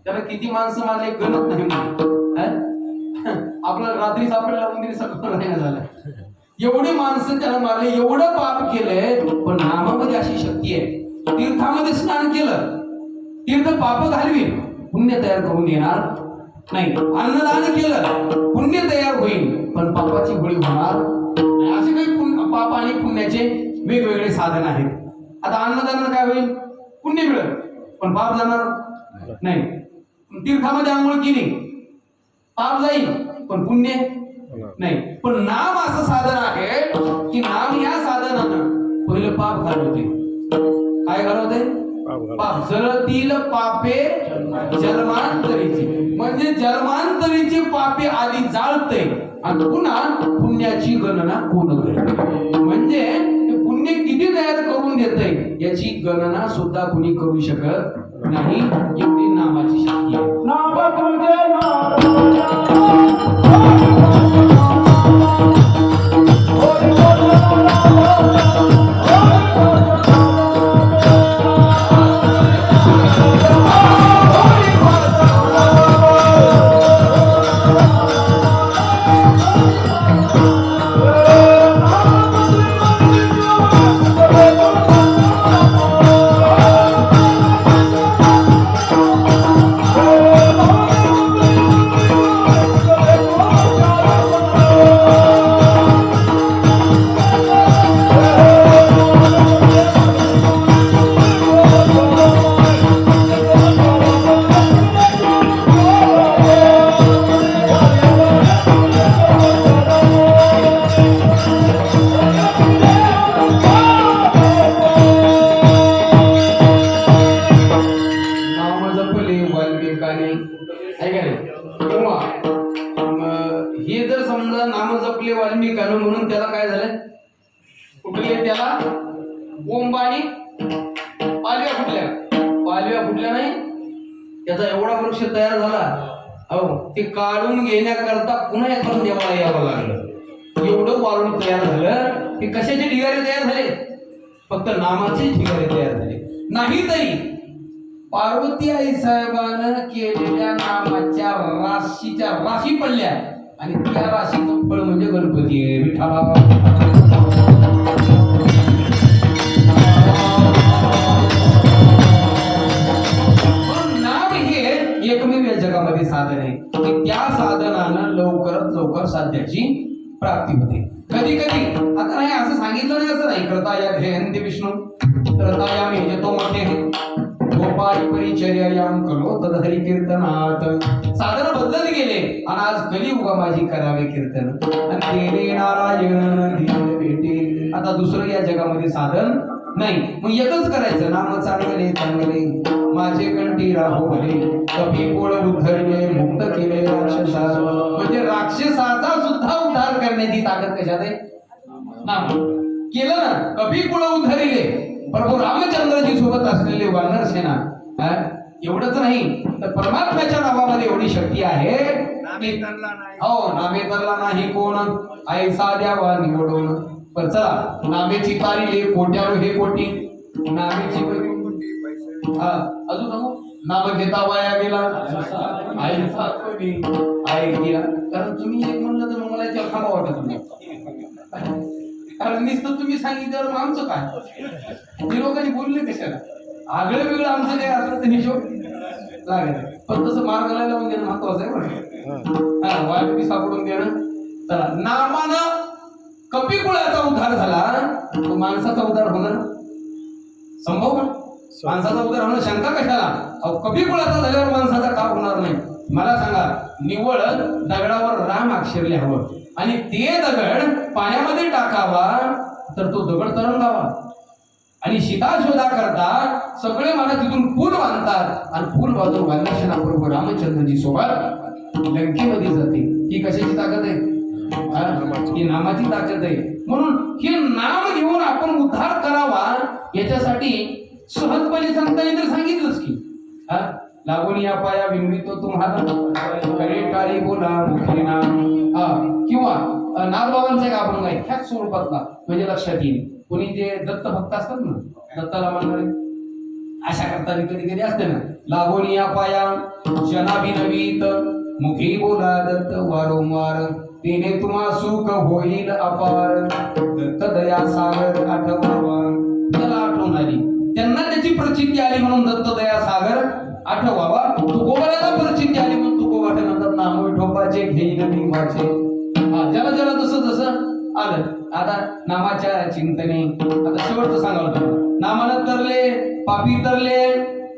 Speaker 1: त्याला किती माणसं मारले गणत नाही. आपलं रात्री सापडला मंदिर सगळं नाही झालं, एवढे माणसं त्याला मारले, एवढं पाप केलंय. पण नामामध्ये अशी शक्ती आहे. तीर्थामध्ये स्नान केलं, तीर्थ पाप घालवी, पुण्य तयार करून येणार नाही. अन्नदान केलं, पुण्य तयार होईल, पण पापाची होळी होणार नाही. असे काही पाप आणि पुण्याचे वेगवेगळे साधन आहेत. आता अन्नदानानं काय होईल? पुण्य मिळेल, पण पाप जाणार नाही. तीर्थामध्ये आंघोळ केली, पाप जाईल, पण पुण्य नाही. पण नाम असं साधन आहे की नाम या साधनानं पहिलं पाप घालवते. काय घालवते? पाप. जळतील पापे जन्मांतरीची, म्हणजे जन्मांतरीची पापे आधी जाळते आणि पुन्हा पुण्याची गणना कोण करते. म्हणजे पुण्य किती तयार करून देते याची गणना सुद्धा कुणी करू शकत नाही. एवढी नामाची शक्ती आहे. आहे का नाही? किंवा हे जर समजा नाम जपले वाल्मिकानं म्हणून त्याला काय झालं, कुठले त्याला बोंबाणी पालव्या फुटल्या नाही, त्याचा एवढा वृक्ष तयार झाला, अहो ते काढून घेण्याकरता पुन्हा एकदा देवाला यावं लागलं. एवढं वाळून तयार झालं. ते कशाचे ढिगारे तयार झाले? फक्त नामाचे ढिगारे तयार झाले. नाहीतरी पार्वती आई साहेबानं केलेल्या नामाच्या राशीच्या राशी पडल्या आणि त्या राशीचं फळ म्हणजे गणपती आहे. विठ्ठला एकमेव या जगामध्ये साधन आहे की त्या साधनानं लवकरात लवकर साध्याची प्राप्ती होते. कधी कधी आता नाही असं सांगितलं नाही, असं नाही करता या ध्येयंती विष्णू करता या मेजतो मध्ये गोपाल परिचर्यायाम कलो तदहरी कीर्तनात. साधन बदलत गेले आणि आज कलियुगा माझी करावे कीर्तन आणि देणे नारायण धीर भेटे. आता दुसरं या जगामध्ये साधन नाही, मग एकच करायचं, नाम चांगले चांगले माझे कंठी राहो भले कपी कोळ उद्धरले मुक्त केले राक्षसा. म्हणजे राक्षसाचा सुद्धा उद्धार करण्याची ताकद कशात आहे? नाम केलं ना. कपी कोळ उद्धरले प्रभू रामचंद्रजी सोबत असलेले वानर सेना. एवढंच नाही तर परमात्म्याच्या नावामध्ये एवढी शक्ती आहे. हो, नामे तरला नाही कोण ऐसा द्यावा निवडून. पण चला, नामेची तारी कोट्यारो हे कोटी नामेची अजून सांगू, नाम घेता वाया गेला ऐसा कोणी आहे गेला. कारण तुम्ही एक म्हणलं तर मला याच्या खावा वाटत नाही, कारण नुसतं तुम्ही सांगितल्यावर मग आमचं काय? ते लोकांनी बोलले कशाला? आगळं वेगळं आमचं काय असलं तर हिशोब लागेल. पण तसं मार्गाला लावून देणं महत्वाचं आहे बरं. वाट सापडून देणं. चला, नामानं कपिकुळाचा उद्धार झाला, तो माणसाचा उद्धार होणार संभव का? माणसाचा उद्धार होणं शंका कशाला? कपिकुळाचा झाल्यावर माणसाचा का होणार नाही? मला सांगा, निव्वळ दगडावर राम अक्षर लिहावं आणि ते दगड पाण्यामध्ये टाकावा तर तो दगड तरंगावा. आणि सीता शोधा करता सगळे मला तिथून पूल बांधतात आणि पूल बांधून वानरसेनाप्रभू रामचंद्रजी सोबत लंकेमध्ये जाते. ही कशाची ताकद आहे? ही नामाची ताकद आहे. म्हणून हे नाम घेऊन आपण उद्धार करावा याच्यासाठी सहजपणे सांगता येईल सांगितलंच की लागून या पाया विनवितो तुम्हाला करे टाळी बोला मुखी नाम. किंवा नागबाबांचा एक अभंग आहे ह्याच स्वरूपातला, म्हणजे लक्षात येईल. कोणी जे दत्त भक्त असतात ना, दत्ताला मानणारे, अशा करता कधी कधी असते ना, लागून या पाया जना बिनवीत मुखी बोला दत्त वारंवार तिने तुम्हा सुख होईल अपार दत्त दया सागर आठवावा. त्याला आठवण आली, त्यांना त्याची प्रचिती आली म्हणून दत्त दया सागर आठवावा. तुकोबाला प्रचिती आली म्हणून तुकोबानंतर नाम विठोबाचे घेईन मी वाचे. ज्याला ज्याला जसं जसं आलं. आता नामाच्या चिंतने आता शेवटचं सांगावं, नामानं तरले पापी तरले,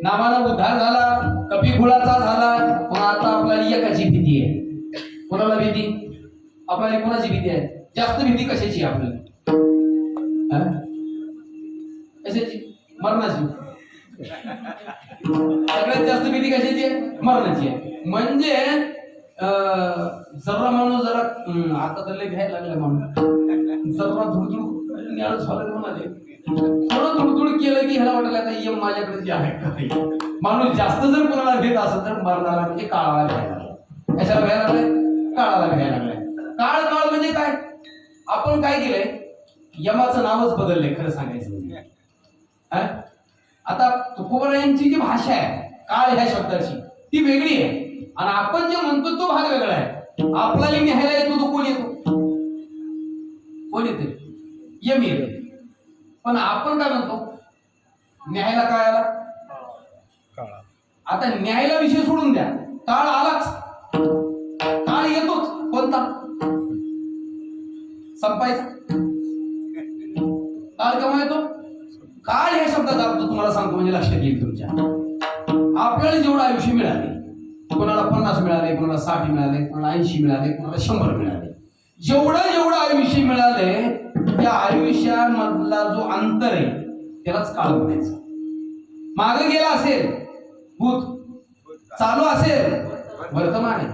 Speaker 1: नामानं उद्धार झाला, कपिकुळाचा झाला. पण आता आपल्याला एकाची भीती आहे. कोणाला भीती? आपल्याला कोणाची भीती आहे? जास्त भीती कशाची आपल्याला? कशाची? मरणाची. सगळ्यात जास्त भीती कशाची आहे? मरणाची आहे. म्हणजे जरा माणूस जरा आता तर लय घ्यायला लागला माणूस, जरा धुडधुड झालं म्हणाले, थोडं धुडधुड केलं की ह्याला वाटलं आता यम माझ्याकडे जे आहे का. माणूस जास्त जर कोणाला भेट असेल तर मरणाला म्हणजे काळाला घ्यायला लागला. कशाला घ्यायला लागलाय? काळाला घ्यायला लागलाय. काळ काळ म्हणजे काय? आपण काय केलंय? यमाचं नावच बदललंय खरं सांगायचं म्हणजे. आता तुकोबारायांची जी भाषा आहे काळ ह्या शब्दाची ती वेगळी आहे आणि आपण जे म्हणतो तो भाग वेगळा आहे. आपल्याला न्यायला येतो तो कोण येतो? कोण येते? यम येते. पण आपण काय म्हणतो? न्यायला काय आला? आता न्यायला विषय सोडून द्या, काळ आलाच. काळ येतोच. कोणता? संपायचा. काळ केव्हा येतो? काळ ह्या शब्दाचा अर्थ तुम्हाला सांगतो म्हणजे लक्षात येईल तुमच्या. आपल्याला जेवढं आयुष्य मिळाले, कोणाला 50 मिळाले, कोणाला 60 मिळाले, कोणाला 80 मिळाले, कोणाला 100 मिळाले, जेवढं आयुष्य मिळाले त्या आयुष्यामधला जो अंतर आहे त्यालाच काळ म्हणायचं. मागे गेला असेल भूत, चालू असेल वर्तमान आहे,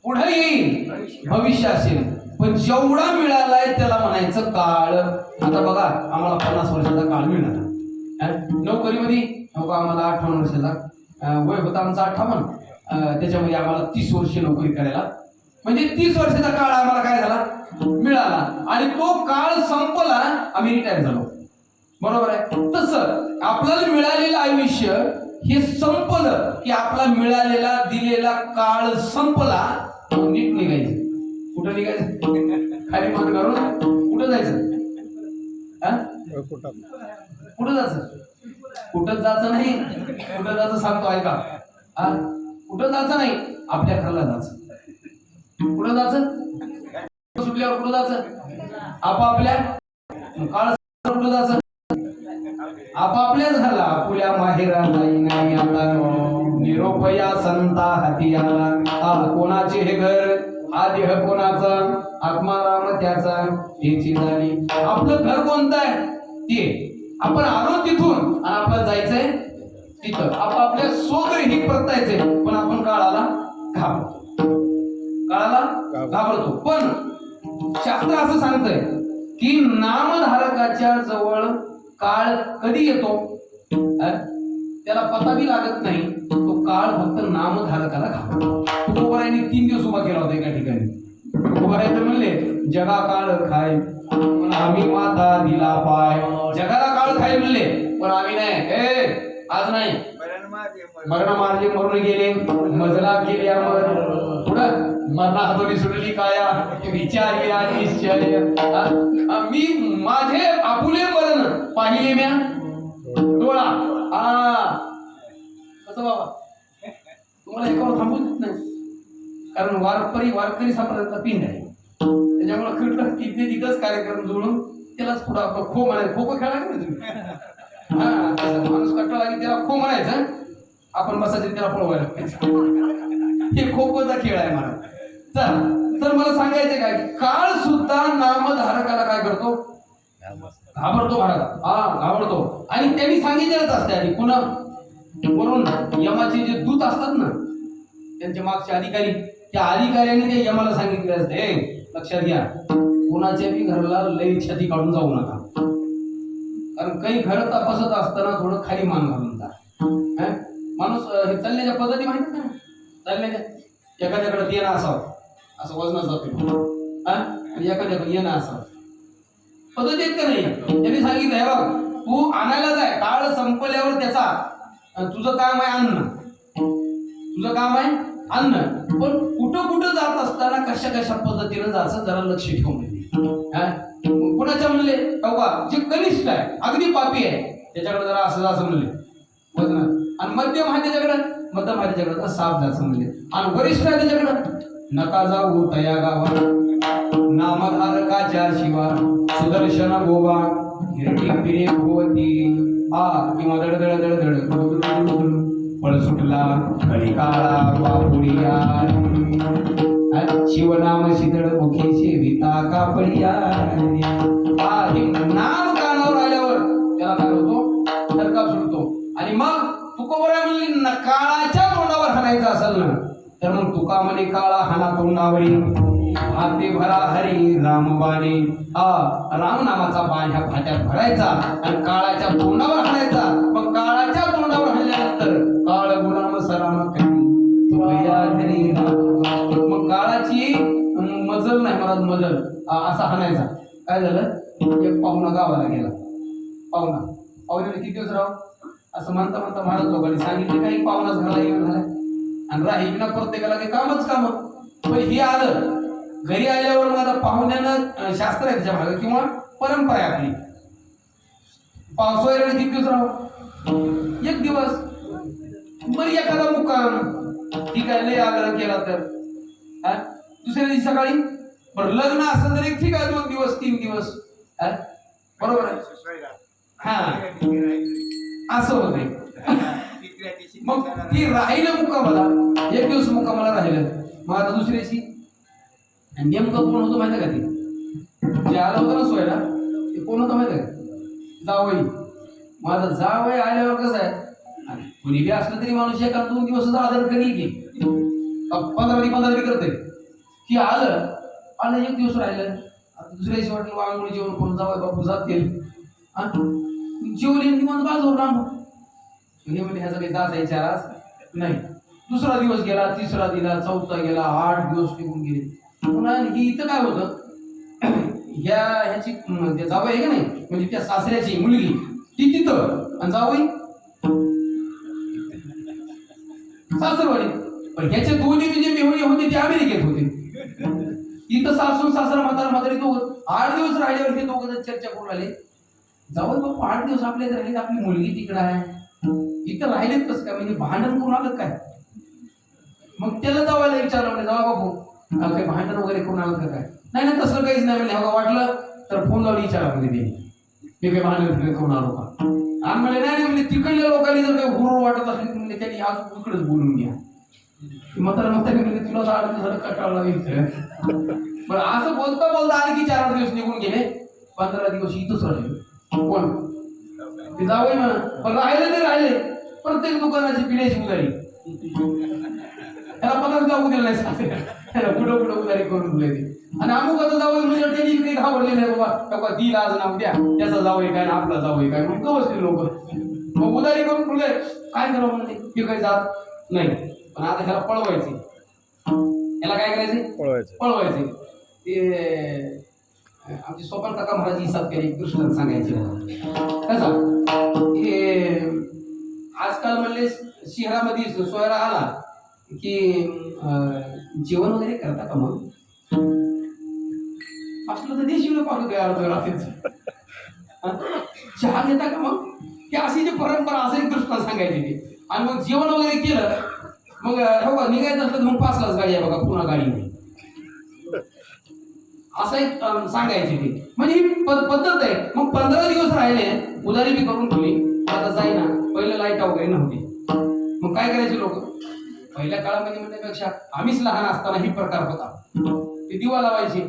Speaker 1: पुढे येईल, भविष्य असेल. पण जेवढा मिळालाय त्याला म्हणायचं काळ. आता बघा, आम्हाला 50 वर्षाचा काळ मिळाला नोकरीमध्ये. आम्हाला 58 वर्षाचा वय होता आमचा, 58. त्याच्यामध्ये आम्हाला 30 वर्ष नोकरी करायला, म्हणजे 30 वर्षाचा काळ आम्हाला काय झाला, मिळाला. आणि तो काळ संपला, आम्ही रिटायर झालो. बरोबर आहे. तसं आपल्याला मिळालेलं आयुष्य हे संपलं की आपला मिळालेला दिलेला काळ संपला, नीट निघायचं. कुठं निघायचं? खाली मान करून कुठं जायचं? कुठं जायचं? कुठं जायचं नाही. कुठं जायचं सांगतो ऐका. कुठं जायचं नाही, आपल्या घराला जायचं. कुठं जायचं? सुटल्यावर कुठं जायचं? आपापल्या काळ कुठं जायचं? आपापल्याच घरला. आपल्या माहेरा नाही आता निरोपया संता हाती आला. कोणाचे हे घर, हा देह कोणाचा, आत्माराम त्याचा, याची झाली. आपलं घर कोणतं आहे ते आपण आलो तिथून, आणि आपल्याला जायचंय तिथं. आपापल्या स्वघरी परतायचंय, पण आपण काळाला घाबरतो. काळाला घाबरतो. पण शास्त्र असं सांगतंय की नामधारकाच्या जवळ काळ कधी येतो त्याला पता बी लागत नाही. तो काळ फक्त नामधारकाला घाबरतो. तुकोबारायांनी 3 दिवस उभा केला होता एका ठिकाणी. तुकोबाराय तर म्हणले, जगा काळ खाय पण आम्ही माता दिला पाय. जगाला काळ खाय म्हणले, पण आम्ही नाही. आज नाही, मरण मारले मरून गेले, मजला केली अमर. पुढं मरणा हातोरी सुटली काया, विचार या निश्चय. मी माझे आपुले मरण पाहिले म्या डोळा. कसं बाबा, तुम्हाला एकावर थांबू देत नाही, कारण वारकरी संप्रदायाचा पिंड आहे. त्याच्यामुळे खरं तिथे तिथंच कार्यक्रम जोडून त्यालाच पुढं आपलं खो म्हणायचं. खो खो खेळा नाही तुम्ही? माणूस कट्टा लागेल त्याला खो म्हणायचं, आपण बसायचं त्याला पळवायला. हे खो खोचा खेळ आहे मला. तर मला सांगायचं काय, काळ सुद्धा नामधारकाला काय करतो, घाबरतो. घाबरतो. आणि त्यांनी सांगितलेलंच असते आधी पुन्हा वरून यमाचे जे दूत असतात ना, त्यांच्या मागचे अधिकारी, त्या अधिकाऱ्यांनी त्या यमाला सांगितले असते, लक्षात घ्या, कोणाच्या बी घराला लई छती काढून जाऊ नका. कारण काही घर तपासत असताना थोडं खाली मान घालून जा. माणूस हे चालण्याच्या पद्धती माहिती ना, चालण्याच्या एखाद्याकडे येणं असावं, असं वजन जाते, आणि एखाद्याकडे येणं असावं, पद्धत येत का नाही. त्यांनी सांगितलं, हे बघ, तू आणायला जाय, काळ संपल्यावर त्याचा तुझं काम आहे अन्न, तुझं काम आहे अन्न. पण कुठं कुठं जात असताना कशा कशा पद्धतीनं जायचं जरा लक्ष ठेवून. कुणाच्या म्हणले का, जे कनिष्ठ आहे, अगदी पापी आहे, त्याच्याकडे जरा असं म्हणले वजन. आणि मध्यम आहे त्याच्याकडे, मध्यम आहे त्याच्याकडे साप जायचं म्हणले. आणि वरिष्ठ आहे त्याच्याकडे, नका जाऊ तया गावा नामधारकाच्या शिवा, सुदर्शन गोवा हिरटी पिरे भोवती. किंवा दड दड दड दड पळ सुटला घडी काळा बापुडिया. शिवनाम शीतळ मुखे सेविता कापडिया. नाम कानावर आल्यावर त्याला काय होतो, थरकाप सुटतो. आणि मग तुकोबरा म्हणली, काळाच्या तोंडावर हाणायचं असेल ना, तर मग तुका म्हणे काळा हाना तोंडावरी, हाते भरा हरी रामबाणे. राम नामाचा बाण ह्या भात्यात भरायचा आणि काळाच्या तोंडावर हाणायचा. मग काळाच्या तोंडावर हाणल्यानंतर काळ गुलाम सलाम मग काळाची मजल नाही, मला मजल असा हाणायचा. काय झालं, एक पाहुणा गावाला गेला. पाहुण्याने किती दिवस राहू असं म्हणता म्हणता महाराज लोकांनी सांगितले, काही पाहुणाच घाला येऊन झाला आणि राहील ना प्रत्येकाला काही कामच काम. पण हे आलं घरी आल्यावर मग आता पाहुण्यानं शास्त्र आहे त्याच्या मागे किंवा परंपरा आहे आपली, पावसाळ्याने किती दिवस राहू, 1 दिवस. मग एखादा मुक्काम ठीक आहे, लय आग्रह केला तर दुसऱ्या दिवशी सकाळी. बरं लग्न असेल तर एक ठीक आहे, 2 दिवस 3 दिवस, बरोबर आहे. असं होते. मग ती राहिलं मुक्कामाला, 1 दिवस मुक्कामाला राहिलं. मग आता दुसऱ्याशी नेमकं कोण होतं माहिती का, ते जे आलं होतं ना सोयला, ते कोण होतं माहिती का, जावई. मग आता जावई आल्यावर कसं आहे, कुणी बी असलं तरी माणूस 1-2 दिवस आदर करेल की, 15 करते की आलं एक दिवस राहिलं. आता दुसऱ्या दिवशी वाटलं वांगुळी जेवण कोण जावं बापू जातील जेवले निवांत बाजूवर रांगू हे म्हणजे ह्याचा काही जात यायच्या आज नाही. दुसरा दिवस गेला, तिसरा दिला, चौथा गेला, 8 दिवस निघून गेले. पुन्हा ही इथं काय होतं ह्याची जावई आहे का नाही म्हणजे त्या सासऱ्याची मुलगी ती तिथं आणि जावई सासरवाडी. पण ह्याचे दोन्ही जे मेहुणे होते ते अमेरिकेत होते. इथं सासून सासरा म्हातारी दोघं 8 दिवस राहिल्यावर हे दोघं चर्चा करून आले जावई बापू 8 दिवस आपल्या राहिले, आपली मुलगी तिकडं आहे, इथं राहिलेत कसं काय म्हणजे भांडण करून आलं काय. मग त्याला जावायला विचारलं म्हणजे जावा बापू काही भांडण वगैरे करून आलं का काय. नाही तसं काहीच नाही म्हणजे हवं वाटलं तर फोन लावून विचारा म्हणजे ते काही भांडण करून आलो का. आणि म्हणजे नाही म्हणजे तिकडल्या लोकांनी जर काही हुरूर वाटत असले म्हणजे त्यांनी आज इकडेच बोलून घ्या. म्हातारी म्हणजे तुला 8 दिवस कटाळला विचार. बरं असं बोलता बोलता आणखी 4 दिवस निघून गेले. 15 दिवस इथंच राहिले. कोण ते जावई म्हणा. पण राहिले प्रत्येक दुकानाची पिण्याची उधारी त्याला 50 जाऊ दिलं नाही. त्याला पुढं उधारी करून दिले. आणि अमुकाचं जावई म्हणजे त्यांनी काही घाबरले नाही बाबा दिल आज नाव द्या त्याचा जावई काय ना आपला जावई काय म्हणून बसले लोक. मग उधारी करून ठेवले काय करावं म्हणते ते काही जात नाही. पण आता ह्याला पळवायचे. ह्याला काय करायचे पळवायचे. ते आमचे सोपान काका महाराज हिसाब केले कृष्णाला सांगायचे कसा हे आजकाल म्हणले शहरामध्ये सोयरा आला की जेवण वगैरे करता का मग असलं तर देशी पाहतो रात्रीच चहा घेता का मग की अशी जी परंपरा असेल कृष्णाला सांगायची ते. आणि मग जेवण वगैरे केलं मग हो निघायचं असलं तर मग 5 लाच गाडी आहे बघा पुन्हा गाडी नाही असं एक सांगायचे ते. म्हणजे ही पद्धत आहे. मग 15 दिवस राहिले उधारी बी करून ठेवली. आता जाईना पहिलं लाईट वगैरे नव्हती. मग काय करायचे लोक पहिल्या काळामध्ये म्हणण्यापेक्षा आम्हीच लहान असताना ही प्रकार होता. ते दिवा लावायचे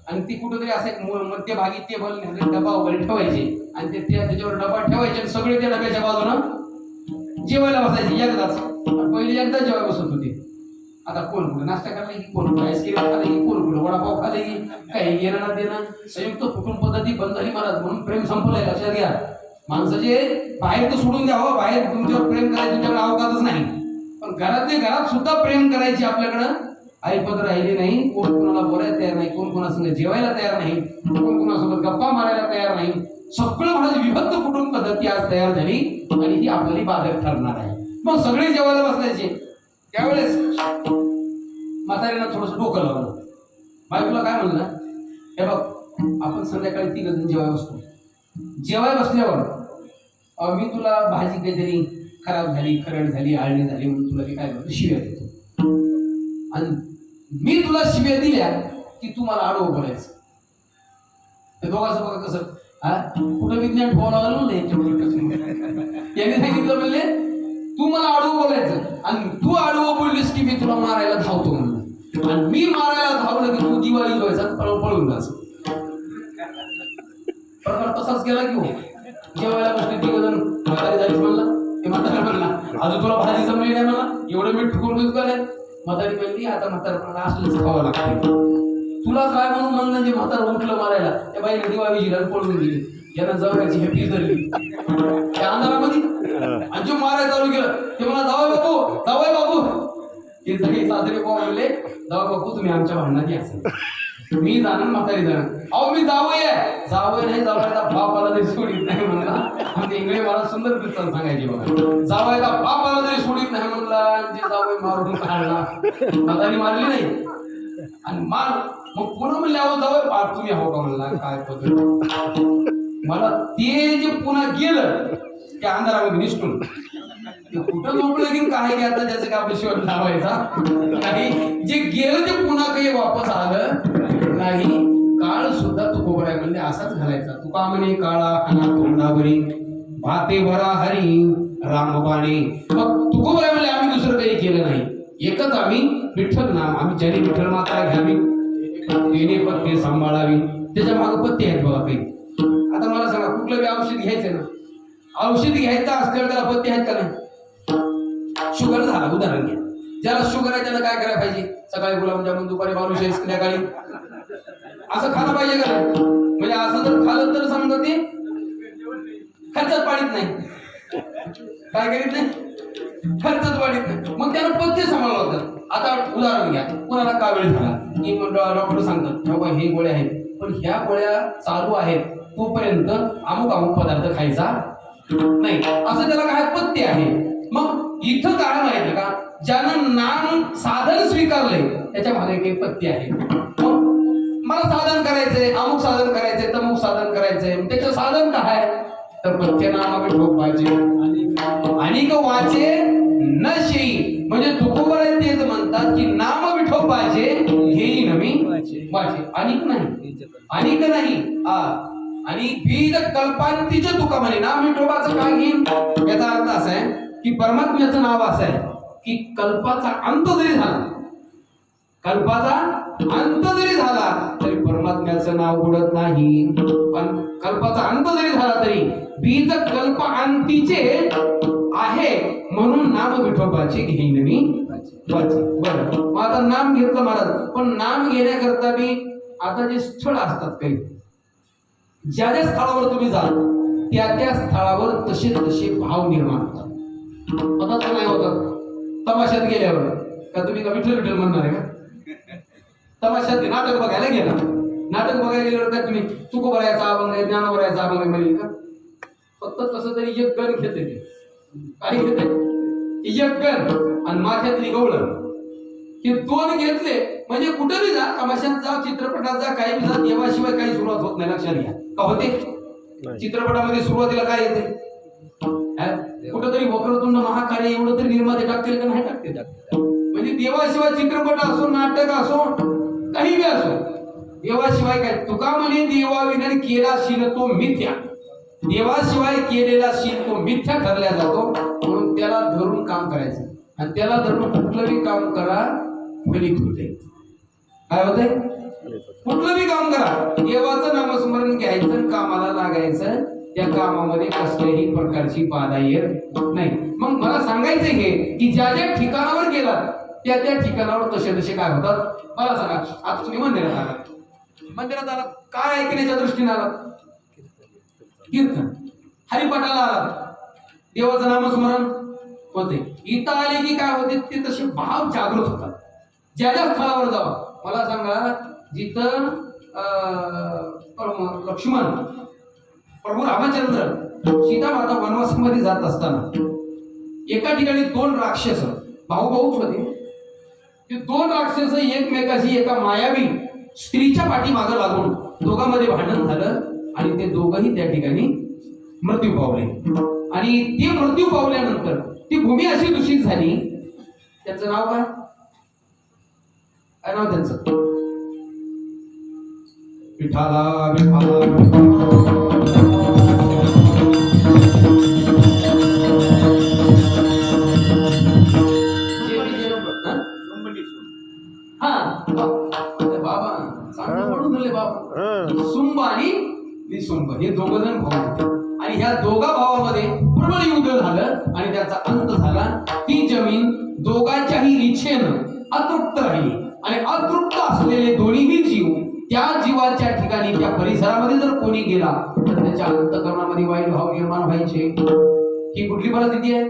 Speaker 1: आणि ती कुठेतरी असं एक मध्यभागी टेबल डबा वगैरे ठेवायचे आणि ते त्याच्यावर डबा ठेवायचे आणि सगळे त्या डब्याच्या बाजूनं जेवायला बसायचे एकदाच. पहिले एकदा जेवायला बसत होते. आता कोण कुठे नाश्ता खाल्ला की कोण कुठे आईस्क्रीम खाल्ला की कोण कुठे वडापाव खाल्ला की काही घेणं ना देणं. संयुक्त कुटुंब पद्धती बंद झाली महाराज म्हणून प्रेम संपलंय. लक्षात घ्या माणसाचे बाहेर तर सोडून द्यावं बाहेर तुमच्यावर प्रेम करायचं तुमच्याकडे अवकाशच नाही. पण घरातले घरात सुद्धा प्रेम करायची आपल्याकडं ऐपत राहिली नाही. कोण कोणाला बोलायला तयार नाही, कोण कोणासंग जेवायला तयार नाही, कोण कोणासोबत गप्पा मारायला तयार नाही. सगळं महाराज विभक्त कुटुंब पद्धती आज तयार झाली आणि ही आपली बाधक ठरणार आहे. मग सगळे जेवायला बसल्याचे त्यावेळेस म्हाताऱ्यानं थोडंसं डोकं लावलं. बायकोला काय म्हणलं हे बघ आपण संध्याकाळी 3 जण जेवायला बसतो. जेवायला बसल्यावर मी तुला भाजी काहीतरी खराब झाली खरड झाली आळणी झाली म्हणून तुला मी काय करतो शिव्या देतो. आणि मी तुला शिव्या दिल्या की तू मला आडवं बोलायचं. ते दोघांचं बघा कसं कुठं विज्ञान ठेवायला लागलं नाही यांनी सांगितलं म्हणले तू मला आडवं बोलायचं आणि तू आडवं बोललीस की मी तुला मारायला धावतो म्हणून आणि मी मारायला धावलं की तू दिवाळी व्हायचा पळून जायचं. प्रकार तसाच केला की हो जेवायला बसले 3 जण म्हातारी जायचं म्हणला ते म्हातारा म्हणला अजून तुला भाजी जमली नाही मला एवढं मीठ ठुकून काय म्हातारी म्हणली आता म्हातारा असलंच खावं लागते. तुला काय म्हणून म्हणलं जे म्हातारा उठलं मारायला त्या बाईने दिवा विजीला पळून गेली. यांना जवळची हेपी धरली त्या अंधारामध्ये आणि जो मारायला चालू केलं ते मला जावई बापू ते सगळे सासरे कोण म्हणले जावई बापू तुम्ही आमच्या भांडणात या. मी जाणार म्हातारी जाणार अहो मी जावई आहे जावई नाही जावयाचा बापाला तरी सोडित नाही म्हणला. आणि इंग्रजी मला सुंदर दृष्टांत सांगायचे बघा जावयाचा बापाला तरी सोडित नाही म्हणला जे जावई मारून काढला म्हातारी मारली नाही आणि मार मग पुन्हा म्हणले अहो जावई बाप तुम्ही हो का म्हणला काय पद्धत मला ते जे पुन्हा गेलं त्या अंधारामध्ये निसटून कुठं झोपलं की काय की आता त्याचं काय आपलं शेवट लावायचा नाही. जे गेलं ते पुन्हा काही वापस आलं नाही. काळ सुद्धा तुकोबराय म्हणजे असाच घालायचा. तुका म्हणे काळा खाना तोंडावरी भाते भरा हरी रामबाणे. मग तुकोबराय म्हणजे आम्ही दुसरं काही केलं नाही. एकच आम्ही विठ्ठल नाम आम्ही ज्याने विठ्ठल माता घ्यावी तेने पत्ते सांभाळावी. त्याच्या मागे पत्ते आहेत बघा काही. आता मला सांगा कुठलं बी औषध घ्यायचं ना औषध घ्यायचं असल्यावर त्याला पत्ते आहेत का नाही. शुगर झाला उदाहरण घ्या ज्याला शुगर आहे त्याला काय करायला पाहिजे? सकाळी गुलाबजामुन, दुपारी बालुशाही, संध्याकाळी असं खाणं पाहिजे का? म्हणजे असं जर खाल्लं तर समजा ते खर्चात पाडीत नाही. काय करीत नाही? खर्चात पाडीत नाही. मग त्याला पथ्य सांभाळलं होतं. आता उदाहरण घ्या, कोणाला कावीळ झाला की डॉक्टर सांगतात बाबा हे गोळ्या आहेत, पण ह्या गोळ्या चालू आहेत तोपर्यंत अमुक अमुक पदार्थ खायचा नाही, असं त्याला काय पथ्य आहे. मग इथं काय माहिती का, ज्यानं नाम साधन स्वीकारलंय त्याच्या मागे काही पथ्य आहे. मग मला साधन करायचंय, अमुक साधन करायचंय, तमुक साधन करायचंय, त्याचं साधन काय? तर पथ्य नाम ठोपायचे आणि वाचे न शेई. म्हणजे तुकोबर तेच म्हणतात की नाम विठोबाचे घेई नवी वाचे, अनिक नाही, अनिक नाही. आणि बीज कल्पांतीचे तुका म्हणे नाम विठोबाचं काय घेईन, याचा अर्थ असा आहे की परमात्म्याचं नाव असं आहे की कल्पाचा अंत जरी झाला, कल्पाचा अंत जरी झाला तरी परमात्म्याचं नाव उडत नाही. पण कल्पाचा अंत जरी झाला तरी बीज कल्प अंतीचे आहे म्हणून नाम विठोबाचे घेईन मी वाचे. बरं, मग आता नाम घेतलं महाराज, पण नाम घेण्याकरता मी आता जे स्थळ असतात काही, ज्या ज्या स्थळावर तुम्ही जाल त्या त्या स्थळावर तसे तसे भाव निर्माण होतात. पताच नाही होतात. तमाशात गेल्यावर का तुम्ही का विठ्ठल विठ्ठल म्हणणार आहे का? तमाशात नाटक बघायला गेला, नाटक बघायला गेल्यावर काय तुम्ही तुकोबरायाचा अभंग आहे, ज्ञानोबरायाचा अभंग म्हणेल का? फक्त कसं तरी एक गण घेते, काही घेते एक गण आणि माथ्यातली गवळण, हे दोन घेतले म्हणजे कुठेही जा, तमाशात जा, चित्रपटात जा, काही जा, देवाशिवाय काही सुरुवात होत नाही. लक्षात घ्या. का होते? चित्रपटामध्ये सुरुवातीला काय येते? कुठंतरी वक्रतुंड महाकाय एवढं तरी निर्माते टाकतील का नाही टाकतील? म्हणजे देवाशिवाय चित्रपट असो, नाटक असो, काही बी असो, देवाशिवाय काय? तुका म्हणे देवाविना केला शीन तो मिथ्या, देवाशिवाय केलेला शीन तो मिथ्या ठरला जातो. म्हणून त्याला धरून काम करायचं आणि त्याला धरून कुठलंही काम करा फलित होते. काय होते? कुठलंही काम करा, देवाचं नामस्मरण घ्यायचं, कामाला लागायचं, त्या कामामध्ये कसल्याही प्रकारची बाधा येत नाही. मग मला सांगायचं हे की ज्या ज्या ठिकाणावर गेला त्या त्या ठिकाणावर तसे तसे काय होतात मला सांगा. आता तुम्ही मंदिरात आलात, मंदिरात आलात काय ऐकण्याच्या दृष्टीने आलात? कीर्तन, हरिपाठाला आलात, देवाचं नामस्मरण होते. इथं आले की काय होते? ते तसे भाव जागृत होतात. ज्या ज्या स्थळावर जावा, मला सांगा, जिथं लक्ष्मण, प्रभू रामचंद्र, सीता माता वनवासामध्ये जात असताना एका ठिकाणी दोन राक्षस भाऊ भाऊच होते. ते दोन राक्षस एकमेकाशी एका मायावी स्त्रीच्या पाठीमागे लागून दोघांमध्ये भांडण झालं आणि ते दोघंही त्या ठिकाणी मृत्यू पावले. आणि ते मृत्यू पावल्यानंतर ती भूमी अशी दूषित झाली. त्याचं नाव काय? काय नाव त्यांचं? विठाला विठाला सुंब आणि निसुंब हे दोघ जण भाऊ होते. आणि ह्या दोघा भावामध्ये प्रबळ युद्ध झालं आणि त्याचा अंत झाला. ती जमीन दोघांच्याही इच्छेनं अतृप्त राहिली आणि अतृप्त असलेले दोन्हीही जीव त्या जीवाच्या ठिकाणी त्या परिसरामध्ये जर कोणी गेला तर त्याच्या अंतःकरणामध्ये वाईट भाव निर्माण व्हायचे. ही कुठली परिस्थिती आहे?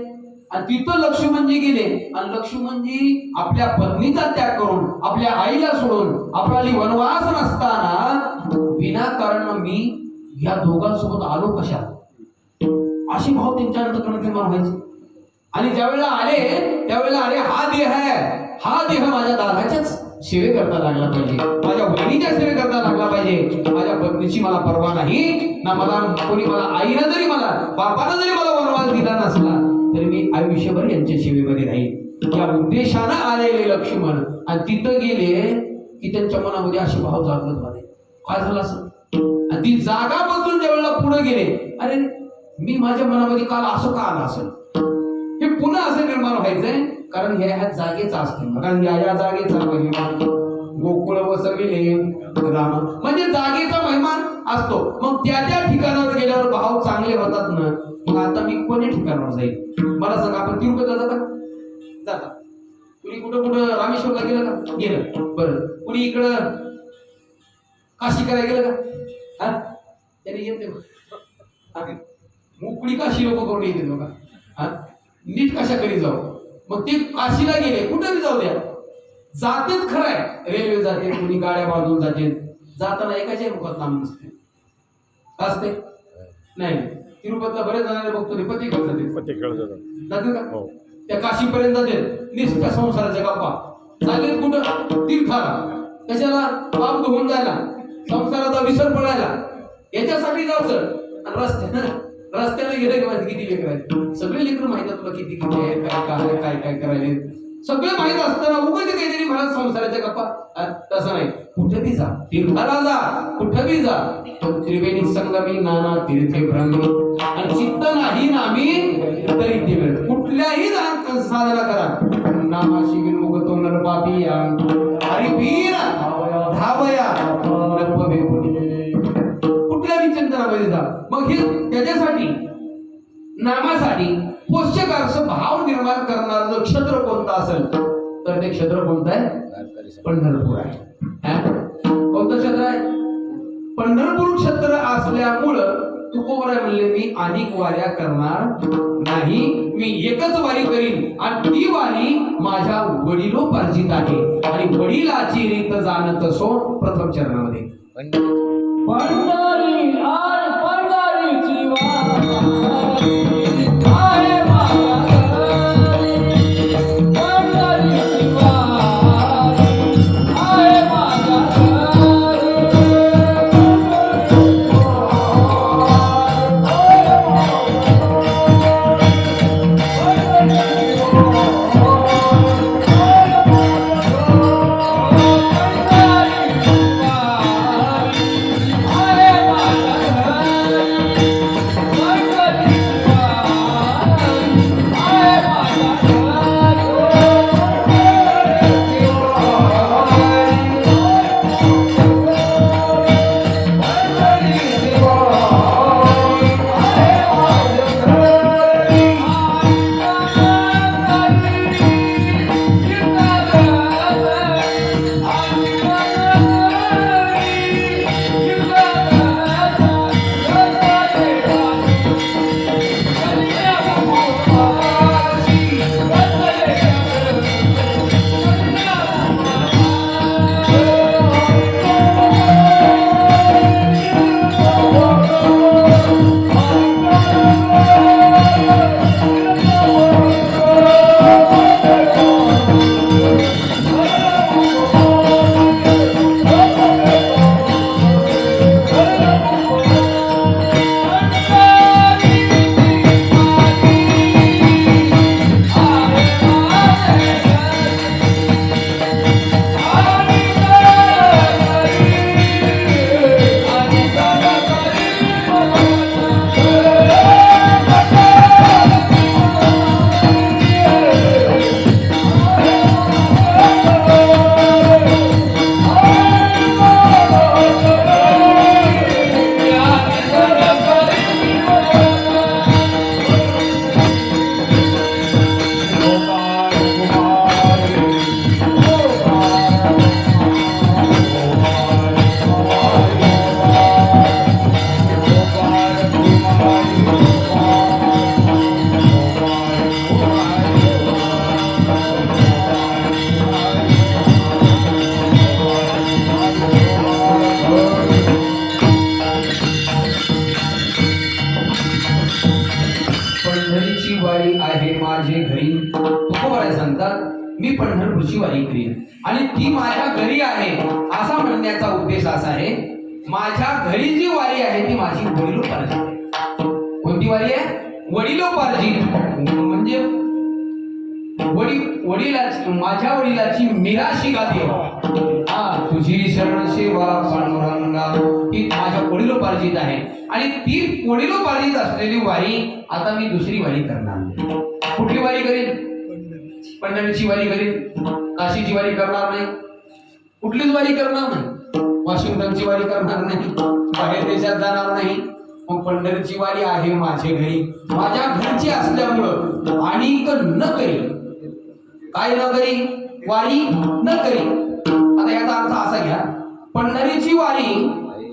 Speaker 1: आणि तिथं लक्ष्मणजी गेले आणि लक्ष्मणजी आपल्या पत्नीचा त्याग करून, आपल्या आईला सोडून, आपल्याला वनवास नसताना विनाकारण मी या दोघांसोबत आलो कशा, अशी भाव त्यांच्या अंतःकरणात निर्माण व्हायचे. आणि ज्यावेळेला आले त्यावेळेला अरे हा देह आहे, हा देह माझ्या दादाच्याच सेवे करता लागला पाहिजे, माझ्या बहिणीच्या सेवे करता लागला पाहिजे. माझ्या पत्नीची मला परवा नाही ना, मला कोणी, मला आईनं जरी, मला बापानं जरी मला वनवास दिला नसला तरी मी आयुष्यभर यांच्या सेवेमध्ये राहील, या उद्देशानं आलेले लक्ष्मण. आणि तिथं गेले की त्यांच्या मनामध्ये असे भाव जागृत झाले. काय झालं असं? आणि ती जागा बदलून ज्यावेळेला पुढे गेले, अरे मी माझ्या मनामध्ये काल असं का आलं असेल, हे पुन्हा असं निर्माण व्हायचंय. कारण ह्या जागेचा असतो, कारण या जागेचा महिमा गोकुळ वसविले राम, म्हणजे जागेचा महिमा असतो. मग त्या त्या ठिकाणावर गेल्यावर भाव चांगले होतात ना. मग आता मी कोण्या ठिकाणावर जाईल? मला सांगा, आपण तिरुपतीला जाता? कुणी कुठं कुठं रामेश्वरला गेलं का? गेलं. बरं, कुणी इकडं काशी करायला गेलं का? हा, त्याने येते मोकळी काशी लोक करून येते बघा. हा, नीट कशा करी जाऊ. मग ते काशीला गेले, कुठं जाऊ द्या, जातेच खरं आहे. रेल्वे जाते, कुणी गाड्या बांधून जाते. जाताना एकाच्या मुखात नाम नसते. असते नाही. तिरुपतीला बरेच जाणारे बघतो ते पती जाते का? त्या काशीपर्यंत जाते. निष्ठा संसाराच्या गप्पा चालेल कुठं तीर्थाला. कशाला? पाप धुवून जायला, संसाराचा विसर पडायला, याच्यासाठी जायचं. आणि रस्त्याने गेले की माहिती किती लेकर आहेत. सगळे लेकर माहिती तुला किती किती आहे, काय काय काय काय करायले सगळे माहित असताना उगाच काहीतरी मला संसाराच्या गप्पा. तसं नाही. कुठे बी जा, तीर्थाला जा, कुठे बी जा, त्रिवेणी संगमी नाना तीर्थे भ्रमी आणि चित्त नाही नामी तरी ते मिळत. कुठल्याही साधना करा, नामाशी विमुगतो नर पापिया हरिवीर धावया कुठल्याही चिंतनामध्ये जा. मग हे त्याच्यासाठी नामासाठी पोषक भाव निर्माण करणार नक्षत्र कोणतं असेल तर ते क्षेत्र कोणतं आहे? पंढरपूर आहे. कोणतं क्षेत्र आहे? पंढरपूर क्षेत्र असल्यामुळं तुकोबराय म्हणले मी अनेक वाऱ्या करणार नाही, मी एकच वारी करीन आणि ती वारी माझ्या वडिलोपार्जित आहे. आणि वडिलाची रीत जाणत असो प्रथम चरणामध्ये
Speaker 2: पंढरी आणि पंढरीची
Speaker 1: मी पंढरपूरची वारी करीन आणि ती माझ्या घरी आहे असा म्हणण्याचा उद्देश असा आहे, माझ्या घरी जी वारी आहे ती माझी वडिलोपार्जित आहे. कोणती वारी आहे? वडिलोपार्जित म्हणजे वडिलाची, माझ्या वडिलाची मिराशी गादी हा तुझी शरण सेवा पांडुरंगा ही माझ्या वडिलोपार्जित आहे. आणि ती वडिलोपार्जित असलेली वारी आता मी दुसरी वारी करणार. कुठली वारी करीन? पंढरीची वारी करीन, काशीची वारी करणार नाही, कुठलीच वारी करणार नाही, वॉशिंग्टनची वारी करणार नाही, बाहेर देशात जाणार नाही. मग पंढरीची वारी आहे माझ्या घरी, माझ्या घरची असल्यामुळं आणि न करी काय न करी? वारी न करी. आता याचा अर्थ असा घ्या, पंढरीची वारी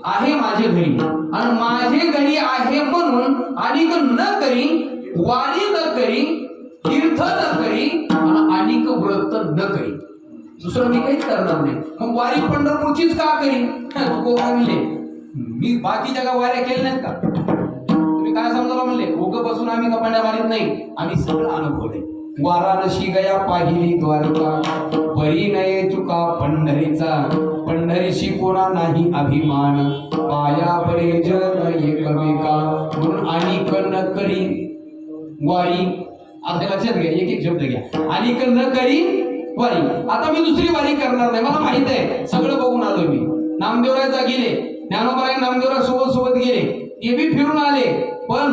Speaker 1: आहे माझे घरी आणि माझे घरी आहे म्हणून अनेक न करी, वारी न करी, तीर्थ न करी आणि अनेक व्रत न करी. दुसरं मी काहीच करणार नाही. मग वारी पंढरपूरचीच का करी? म्हणले मी बाकीच्या का वाऱ्या केल्या नाहीत का? तुम्ही काय समजायला म्हणले? उगं बसून आम्ही कपाड्या मारित नाही, आम्ही सगळं अनुभवले. वाराणसी गया पाहिली द्वारका, बरी नये चुका पंढरीचा, पंढरीशी कोणा नाही अभिमान, पाया पडे जन एकमेका, म्हणून अनेक न करी वारी. आता लक्षात घ्या, एक एक शब्द घ्या. अनेक न करी वारी. आता मी दुसरी वारी करणार नाही, मला माहित आहे, सगळं बघून आलोय मी. नामदेवरायचा गेले, ज्ञानोबा नामदेवराय सोबत सोबत गेले, ते बी फिरून आले, पण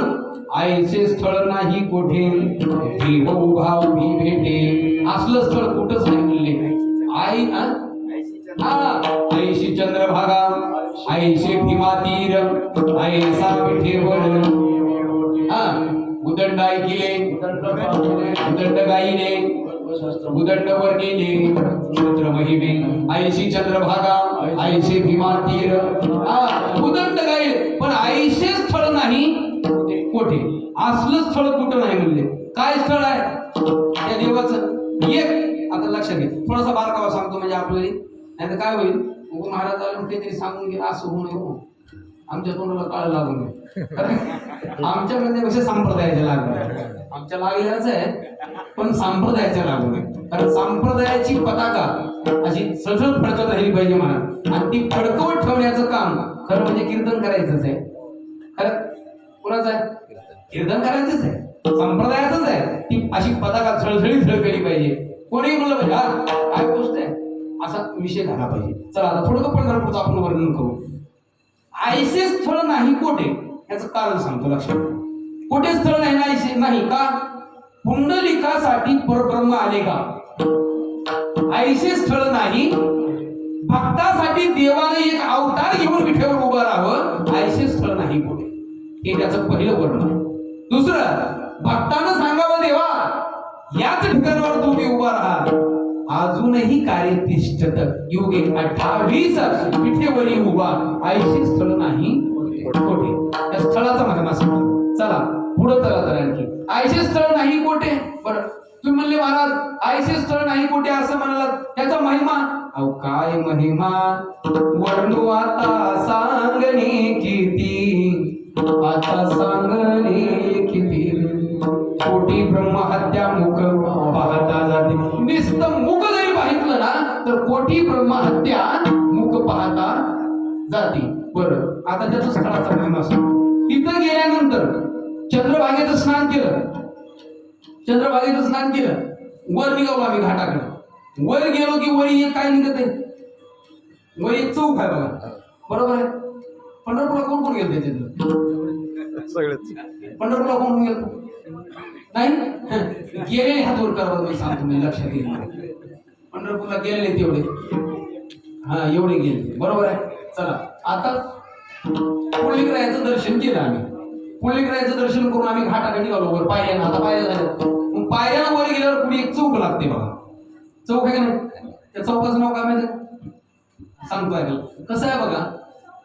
Speaker 1: आईचे स्थळ नाही कोठे, देव उभा उभी भेटे. असलं स्थळ कुठंच नाही म्हणले. आई आईशी चंद्रभागा, आईशे भीमा तीर, आईसा पिठेवर. उदंड ऐकिले, उदंड गाईले, उदंड वर्णिले, क्षुद्र महिमे, आईशी चंद्रभागा, आईशे भीमा तीर. उदंड गाईल, पण आईशे स्थळ नाही कोठे. असलं स्थळ कुठं नाही म्हणले. काय स्थळ आहे त्या देवाचं? एक आता लक्षात घे, थोडासा बारकावा सांगतो म्हणजे आपल्याला, नाही तर काय होईल, महाराज आले काहीतरी सांगून गेला असं होऊ नये, आमच्या तोंडाला काळ लागू नये. आमच्या म्हणण्यापेक्षा संप्रदायाच्या लागू, आमच्या लागल्याच आहे, पण संप्रदायाच्या लागू नये. कारण संप्रदायाची पताका अशी सजळ फडकत राहिली पाहिजे महाराज, आणि ती फडकवत ठेवण्याचं काम खरं म्हणजे कीर्तन करायचंच आहे. खरं कुणाचं आहे? कीर्तन करायचंच आहे, संप्रदायाचंच आहे. ती अशी पताका झळझळीत झळकली पाहिजे. कोणीही म्हणलं पाहिजे हा काय गोष्ट आहे असा विषय झाला पाहिजे. चला आता थोडं पंढरपूरचं आपण वर्णन करू. आयसे स्थळ नाही कोठे, याचं कारण सांगतो, लक्षात. कोठे स्थळ नाही आयसे नाही का? पुंडलिकासाठी परब्रह्म आले का? आयसे स्थळ नाही, भक्तासाठी देवाने एक अवतार घेऊन विठेवर उभं राहावं, आयसे स्थळ नाही कोठे. हे त्याचं पहिलं वर्णन. दुसरं, भक्तानं सांगावं देवा याच ठिकाणावर तुम्ही उभा राहा, अजूनही कार्य तिष्ठत युगे 28 पिठेवरी उभा, आयशी स्थळ नाही कोठे. त्या स्थळाचा महिमा सांगतो. चला पुढे चला तर आणखी. आयशे स्थळ नाही कोठे. बरं तुम्ही म्हणले महाराज आयशे स्थळ नाही कोठे असं म्हणाला, त्याचा महिमा. अहो काय महिमा वर्णू आता सांगणे किती, आता सांगणे किती. कोटी ब्रह्महत्या मुख पाहता जाते. नुसतं मुख जरी पाहितलं ना तर कोटी ब्रह्महत्या मुख पाहता जाते. बरं आता त्याचं स्थळाचा महिमा असतो. तिथं गेल्यानंतर चंद्रभागेचं स्नान केलं, चंद्रभागेचं स्नान केलं, वर निघालो आम्ही घाटाकडे. वर गेलो की वरी एक काय निघत आहे, वर एक चौक आहे बघा, बरोबर आहे. पंढरपूरला कोण कोण गेलं त्याच्यात? पंढरपूरला कोण गेलं नाही? गेलेले हात वर करा, मी सांगतो मी लक्षात येईल. पंढरपूरला गेलेले तेवढे, हा एवढे गेले, बरोबर आहे. चला आता पुंडलिकरायाचं दर्शन केलं आम्ही. पुंडलिकरायाचं दर्शन करून आम्ही घाटाकडे निघालो वर पायऱ्यानं. आता पायऱ्या झाल्या, मग पायऱ्यानं वर गेल्यावर पुढे एक चौक लागते बघा. चौक आहे का नाही? त्या चौकाचं नाव काय माहिती सांगतो ऐकायला. कसं आहे बघा,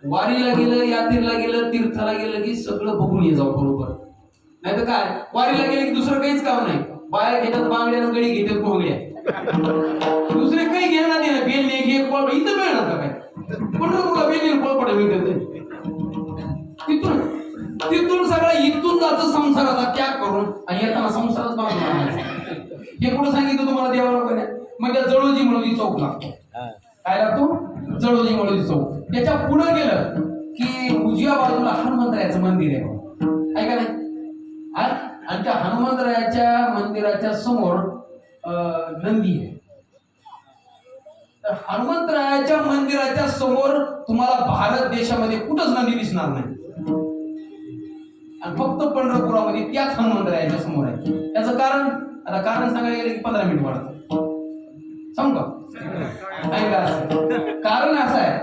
Speaker 1: वारीला गेलं, यात्रेला गेलं, तीर्थाला गेलं की सगळं बघून ये जाऊ बरोबर. नाही तर काय, वारीला गेले की दुसरं काहीच काम नाही. बाहेर घेतात बांगड्यानं, गडी घेतात भोंगड्या, दुसरे काही घेणार नाही. बेलने घे पळ, इथं मिळणार का काय? पंढरपूरला बेली पळपट मिळतात. तिथून सगळं इथून जायचं संसाराचा त्याग करून, आणि येताना संसारच बांधून. हे कुठं सांगितलं तुम्हाला देवाला? मग त्या जळोजी म्हणून चौक लागतो. काय लागतो? जळोजी म्हणून चौक. त्याच्या पुढे गेलं की उजव्या बाजूला हनुमंतरायाचं मंदिर आहे का नाही? आणि त्या हनुमंतरायाच्या मंदिराच्या समोर नंदी आहे. तर हनुमंतरायाच्या मंदिराच्या समोर तुम्हाला भारत देशामध्ये कुठंच नंदी दिसणार नाही, आणि फक्त पंढरपुरामध्ये त्याच हनुमंतरायाच्या समोर आहे. त्याचं कारण, आता कारण सांगायला गेलं की 15 मिनिट वाढत. सांगू का? कारण असं आहे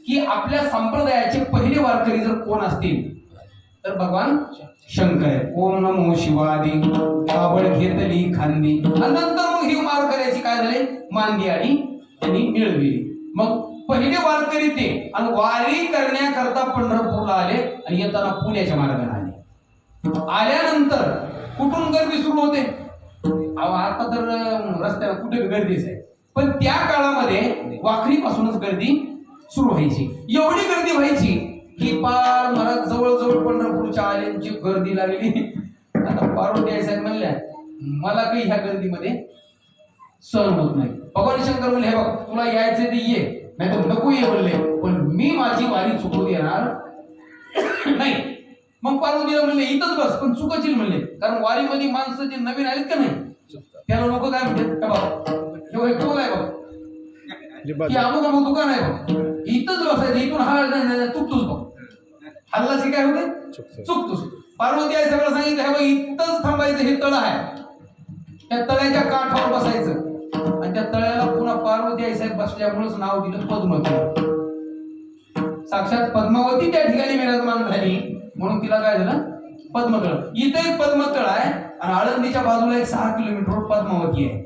Speaker 1: की आपल्या संप्रदायाचे पहिले वारकरी जर कोण असतील तर भगवान शंकर आहे. ओम नमो शिवादी काबड घेतली खांदी, आणि नंतर मग ही वारकऱ्याची काय झाले मांदी आणि त्यांनी मिळवली. मग पहिले वारकरी ते आणि वारी करण्याकरता पंढरपूरला आले आणि येताना पुण्याच्या मार्गाने आले. आल्यानंतर कुठून गर्दी सुरू होते? आता तर रस्त्याला कुठे गर्दीच आहे, पण त्या काळामध्ये वाखरीपासूनच गर्दी सुरू व्हायची. एवढी गर्दी व्हायची की पार महाराज जवळजवळ पंढरपूरच्या आल्यांची गर्दी लागली. आता पार्वती आई साहेब म्हणल्या मला काही ह्या गर्दीमध्ये सहन होत नाही. भगवान शंकर म्हणले हे बघ तुला यायचे ते ये, नाही तर नको ये म्हणले, पण मी माझी वारी चुकू देणार नाही. मग पार्वतीला म्हणले इथंच बस, पण चुकशील म्हणले, कारण वारीमध्ये माणसं जे नवीन आलेत का नाही त्याला लोक काय म्हणतात हे टोल आहे बघ, की अमुक अमुक दुकान आहे बघ, इथंच बसायचं, इथून हा चुकतोस बघ, हल्लाच काय होते चुकतोस. पार्वती आई सगळं सांगितलं हे बघ इथंच थांबायचं, हे तळ आहे, त्या तळ्याच्या काठावर बसायचं. आणि त्या तळ्याला पुन्हा पार्वती आई साहेब बसल्यामुळेच नाव दिलं पद्मवती. साक्षात पद्मावती त्या ठिकाणी विराजमान झाली म्हणून तिला काय झालं पद्मतळ. इथे एक पद्मतळ आहे आणि आळंदीच्या बाजूला एक 6 किलोमीटर पद्मावती आहे.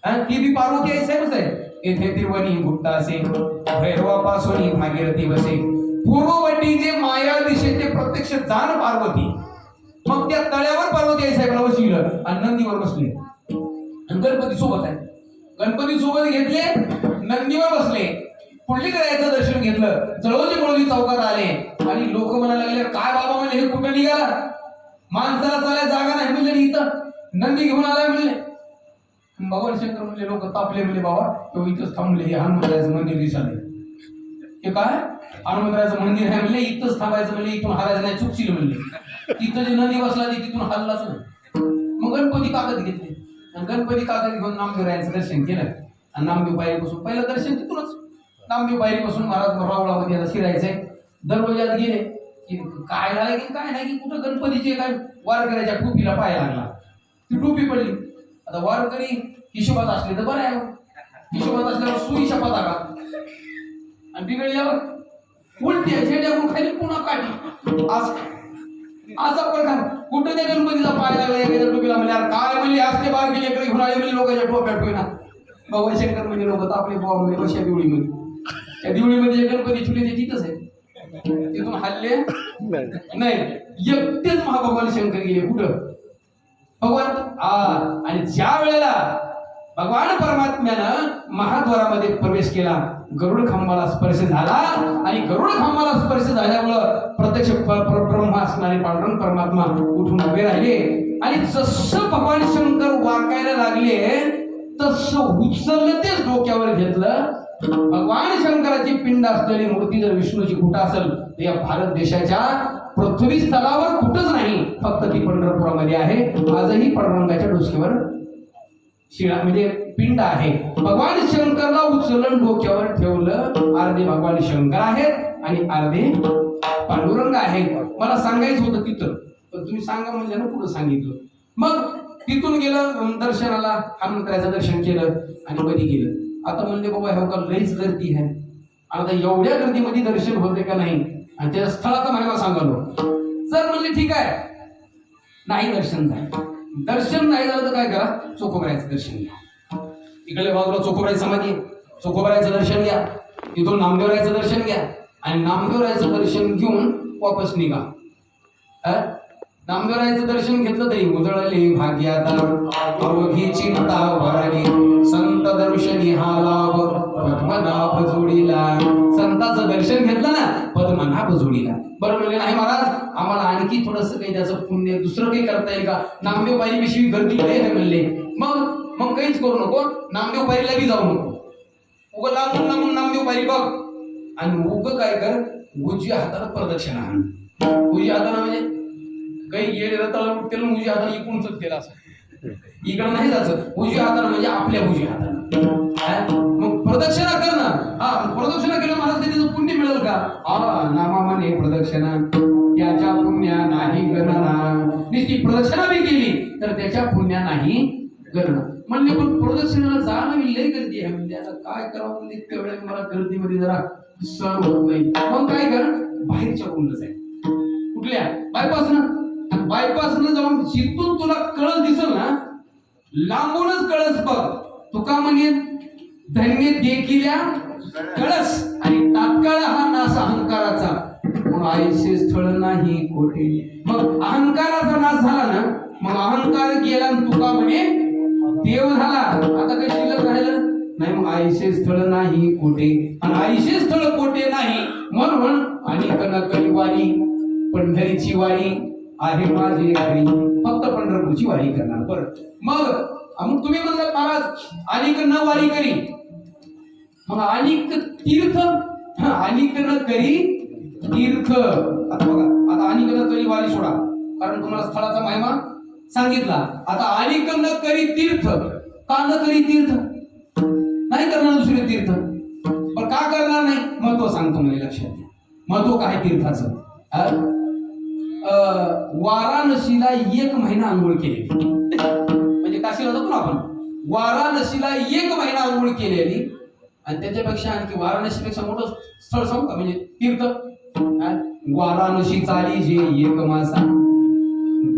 Speaker 1: आणि ती बी पार्वती आई साहेबच आहे. येथे त्रिवणी गुप्ता असे भैरवापासून भागीरथी बसे, पूर्ववटी जे माया दिशे ते प्रत्यक्ष जाण पार्वती. मग त्या तळ्यावर पार्वती आई साहेबला बसविलं आणि नंदीवर बसले आणि गणपती सोबत आहे. गणपती सोबत घेतले, नंदीवर बसले, पुंडलिकाचं दर्शन घेतलं, जळोजी बळोजी चौकात आले आणि लोक म्हणायला लागले काय बाबा म्हणले हे कुठं निघाला, माणसाला चालायला जागा नाही म्हणले, इथं नंदी घेऊन आलाय म्हणले. भगवान शंकर म्हणले लोक तापले म्हणले बाबा तो इथंच थांबले, हे हनुमंतरायचं मंदिर दिसलंय. हे काय हनुमंतरायचं मंदिर आहे म्हणले, इथंच थांबायचं म्हणले, इथून हालायचं नाही चुकशील म्हणले. तिथं जे नदी बसला तिथून हल्लाच नाही. मग गणपती कागद घेतले आणि गणपती कागद घेऊन नामदेवरायांचं दर्शन केलं आणि नामदेव पायरीपासून पहिलं दर्शन तिथूनच. नामदेव पायरीपासून महाराज रावळामध्ये आता शिरायचंय. दरवाजात गेले की काय झालं की काय नाही की कुठं गणपतीचे काय वारकऱ्याच्या टोपीला पाय लागला, ती टोपी पडली. आता वारकरी हिशोबात असले तर बरं आहे, हिशोबात असल्यावर सुई शपथ आला आणि बिघडल्यावर उलटी झेंड्याकडून खाली पुन्हा काढली. असा प्रकार कुठं त्या गणपतीचा पाय लागला एखाद्या टोपीला म्हणजे काय म्हणले असते बार गेले इकडे घेऊन आले म्हणजे लोकांच्या टोप्या ठेवना. भगवान शंकर म्हणजे लोक तापले बाबा म्हणजे कशा दिवळीमध्ये, त्या दिवळीमध्ये गणपती ठेवले ते तिथंच आहे, तिथून हल्ले नाही. एकटेच महाभगवान शंकर गेले कुठं भगवान. आणि ज्या वेळेला भगवान परमात्म्यानं महाद्वारामध्ये प्रवेश केला, गरुड खांबाला स्पर्श झाला आणि गरुड खांबाला स्पर्श झाल्यामुळं प्रत्यक्ष ब्रह्म असणारे पांडुरंग परमात्मा उठून उभे राहिले आणि जसं भगवान शंकर वाकायला लागले तसं उचललं तेच डोक्यावर घेतलं. भगवान शंकराची पिंड असलेली मूर्ती जर विष्णूची कुठं असेल तर या भारत देशाच्या पृथ्वी स्थलावर कुठंच नाही, फक्त ती पंढरपुरामध्ये आहे. आजही पांडुरंगाच्या डोसक्यावर शिळा म्हणजे पिंड आहे. भगवान शंकरला उचलून डोक्यावर ठेवलं. अर्धे भगवान शंकर आहेत आणि अर्धे पांडुरंग आहेत. मला सांगायचं होतं तिथं, पण तुम्ही सांगा म्हणजे ना पुढे सांगितलं. मग तिथून गेलं दर्शनाला, हनुमंतराचं दर्शन केलं आणि मध्ये गेलं. आता म्हणले बाबा हे का लईच गर्दी आहे, आता एवढ्या गर्दीमध्ये दर्शन होते का नाही, आणि त्या स्थळाचा महिमा सांगालो. जर म्हणले ठीक आहे नाही दर्शन झालं, दर्शन नाही झालं तर काय करा, चोखोबारायचं दर्शन घ्या. इकडे बाजूला चोखोबारायची समाधी, चोखोबारायचं दर्शन घ्या, तिथून नामदेवरायचं दर्शन घ्या आणि नामदेवरायचं दर्शन घेऊन वापस निघा. नामदेवरायचं दर्शन घेतलं तरी उजळले भाग्याता अवघी चिंता भरली, संत दर्शनी हा लाभ पद्मनाभ जोडीला. संतांचं दर्शन घेतलं ना पद्मनाभ जोडीला. बरं म्हणले नाही महाराज आम्हाला आणखी थोडस काही त्याचं पुण्य दुसरं काही करता येईल का, नामदेव पायरीविषयी गर्दी लय आहे म्हणले. मग काहीच करू नको, नामदेव पायरीला बी जाऊ नको, उगं लांबून लांबून नामदेव पायरी बघ आणि उगं काय कर, उजव्या हाताला प्रदक्षिणा आण. उजव्या हाताला म्हणजे काही येडे रताळा उठतेला उजव्या हाताने इकडून चुकतेला असं, इकडं नाही जायचं, उजव्या हाताला म्हणजे आपल्या उजव्या हाताला. मग प्रदक्षिणा कर ना. प्रदक्षिणा केलं महाराज त्याचं पुण्य मिळेल का? नामा म्हणे प्रदक्षिणा त्याच्या पुण्या नाही गणना. नुसती प्रदक्षिणा बी केली तर त्याच्या पुण्या नाही गणना. म्हणले पण प्रदक्षिणाला जाणं मी लय गर्दी आहे म्हणजे आता काय करावं म्हणजे तेवढ्या मला गर्दीमध्ये जरा सहन होत नाही. मग काय कर, बाहेरच्या रूमला जाय. कुठल्या बायपासनं, बायपासनं जाऊन जिथून तुला कळस दिसल ना लांबूनच कळस बघ. तुका म्हणे धन्य देखिल्या कळस आणि तात्काळ हा नाश अहंकाराचा. मग आयुष्य स्थळ नाही कोठे. मग अहंकाराचा नाश झाला ना, मग अहंकार गेला आणि तुका म्हणे देव झाला. आता काही शिल्लक राहिलं नाही. मग आयुष्य स्थळ नाही कोठे, आणि आयुष्य स्थळ कोठे नाही म्हणून अनेक नकळी वारी पंढरीची वारी आहे माझी घरी. फक्त पंढरपूरची वारी करणार. बरं मग तुम्ही म्हणलं महाराज अनेक न वारी करी, मग अनेक तीर्थ अनेक न करी तीर्थ. आता बघा, आता अनेक न करी वारी सोडा, कारण तुम्हाला स्थळाचा महिमा सांगितला. आता अनेक न करी तीर्थ. का न करी तीर्थ? नाही करणार दुसरे तीर्थ. पण का करणार नाही? महत्व सांगतो मला, लक्षात घ्या. महत्व काय तीर्थाचं? वाराणसीला 1 महिना आंघोळ केली. म्हणजे काशीला जातो ना आपण, वाराणसीला 1 महिना आंघोळ केलेली. आणि त्याच्यापेक्षा आणखी वाराणसीपेक्षा मोठं स्थळ सांगू का? म्हणजे तीर्थ. वाराणसी चाली जे 1 मासा,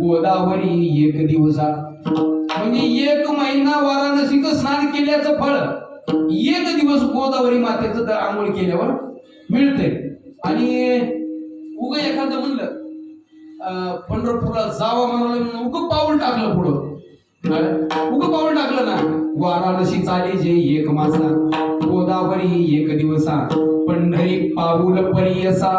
Speaker 1: गोदावरी 1 दिवसा. म्हणजे 1 महिना वाराणसीचं स्नान केल्याचं फळ 1 दिवस गोदावरी मातेचं आंघोळ केल्यावर मिळते. आणि उग एखादं म्हणलं पंढरपूरला जावा म्हणाला, उग पाऊल टाकलं पुढं. उग पाऊल टाकलं ना, वाराणसी चाले जे 1 मासा, गोदावरी 1 दिवसा, पंढरी पाऊल परियसा,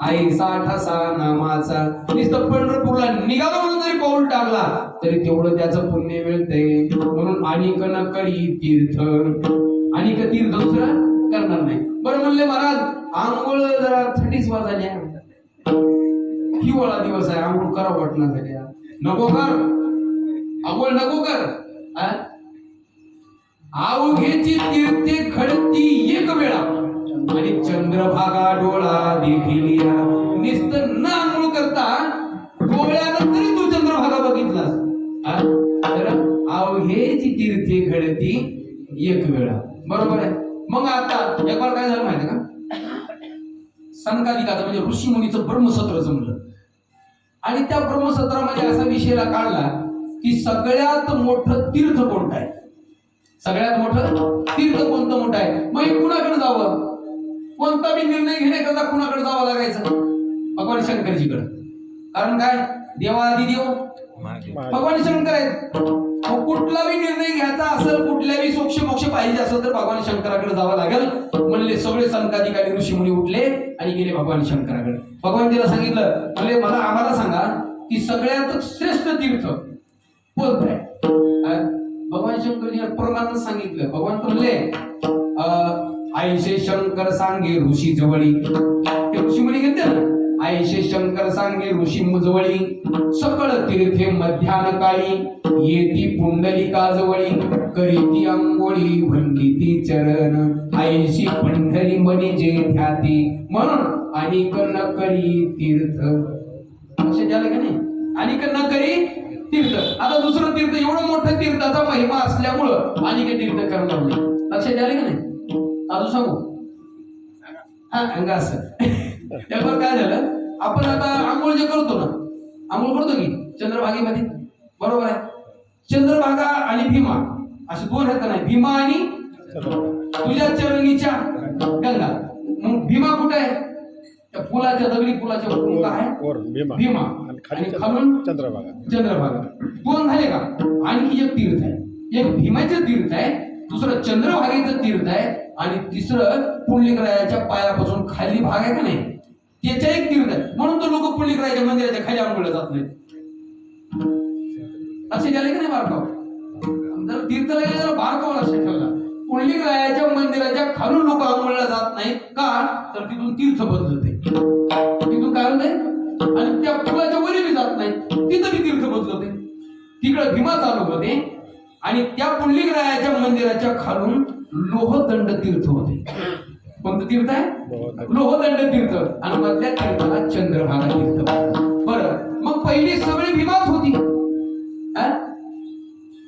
Speaker 1: ऐसा ठसा नामाचा. नुसतं पंढरपूरला निघालो म्हणून जरी पाऊल टाकला तरी तेवढं त्याचं पुण्य मिळते. म्हणून अनेक न करी तीर्थ. अनेक तीर्थ दुसरं करणार नाही. बरं म्हणले महाराज आंघोळ जरा थंडीच वाजल्या, हिवाळा दिवस आहे, आंघोळ करा वाटणार झाल्या. नको कर आंघोळ, नको कर. अवघेची तीर्थे घडती 1 वेळा, आणि चंद्रभागा डोळा देखील. नुसतं न आंघोळ करता डोळ्यानं तरी तू चंद्रभागा बघितलास तर अवघेची तीर्थे घडती 1 वेळा. बरोबर आहे. मग आता एक बार काय झालं माहिती का? सनकादिकाचं म्हणजे ऋषी मुनीचं ब्रह्मसत्र जमलं, आणि त्या ब्रह्मसत्रामध्ये असा विषयला काढला की सगळ्यात मोठं तीर्थ कोणतं आहे. सगळ्यात मोठं तीर्थ कोणतं मोठं आहे. मग हे कुणाकडे जावं? कोणता बी निर्णय घेण्याकरता कुणाकडे जावं लागायचं? भगवान शंकरजीकडे. कारण काय? देवादिदेव भगवान शंकर आहेत. कुठलाही निर्णय घ्यायचा असेल, कुठल्याही सोक्ष मोक्ष पाहिजे असेल तर भगवान शंकराकडे जावं लागेल. म्हणले सगळे संताधिकारी ऋषी मुनी उठले आणि गेले भगवान शंकराकडे. भगवान तिला सांगितलं, म्हणले मला आम्हाला सांगा की सगळ्यात श्रेष्ठ तीर्थ कोणतं आहे? भगवान शंकरजी प्रमाणात सांगितलं. भगवान म्हणले आईशे शंकर सांगे ऋषी जवळी. ते ऋषी मुनी घेते ना, आईशे शंकर सांगे ऋषी जवळी, सकळ तीर्थे मध्यान काळी, येती पुंडलिका जवळी, करीती अंघोळी वंदिती चरण, आईशी पंढरी मनी जे ध्याती, म्हणून अनेक न करी तीर्थ. लक्षात झालं का नाही? अनेक न करी तीर्थ. आता दुसरं तीर्थ, एवढं मोठं तीर्थाचा महिमा असल्यामुळं अनेक तीर्थ करणार नाही. लक्षात झाले का नाही? अजून सांगू असं त्यावर काय झालं? आपण आता आंघोळ जे करतो ना, आंघोळ करतो की चंद्रभागेमध्ये, बरोबर आहे. चंद्रभागा आणि भीमा असे 2 आहेत का नाही? भीमा आणि तुझ्या चरणीच्या गंगा. मग भीमा कुठे आहे? त्या पुलाच्या, दगडी पुलाच्या वरून काय आहे? भीमा. आणि खालून चंद्रभागा. 2 झाले का? आणखी एक तीर्थ आहे. एक भीमाचं तीर्थ आहे, दुसरं चंद्रभागेचं तीर्थ आहे, आणि तिसरं पुंडलिकरायाच्या पायापासून खाली भाग आहे का नाही, त्याच्या एक तीर्थ आहे. म्हणून तर लोक पुंडलिकरायाच्या मंदिराच्या खाली आंघोळीला जात नाहीत. असे झाले की नाही बारकाव? जर तीर्थला गेले जरा बारकाव लक्षात ठेवला. पुंडलिकरायाच्या मंदिराच्या खालून लोक आंघोळीला जात नाहीत. का? तर तिथून तीर्थ बदलते. तिथून काय होते? आणि त्या पुलाच्या वरी बी जात नाही, तिथं बी तीर्थ बदलते. तिकडे भीमा चालू होते, आणि त्या पुंडलिकरायाच्या मंदिराच्या खालून लोहदंड तीर्थ होते. कोणतं तीर्थ आहे? लोहदंड तीर्थ. आणि मधल्या तीर्थाला चंद्रभागा तीर्थ. बरं, मग पहिली सगळी भीमाच होती.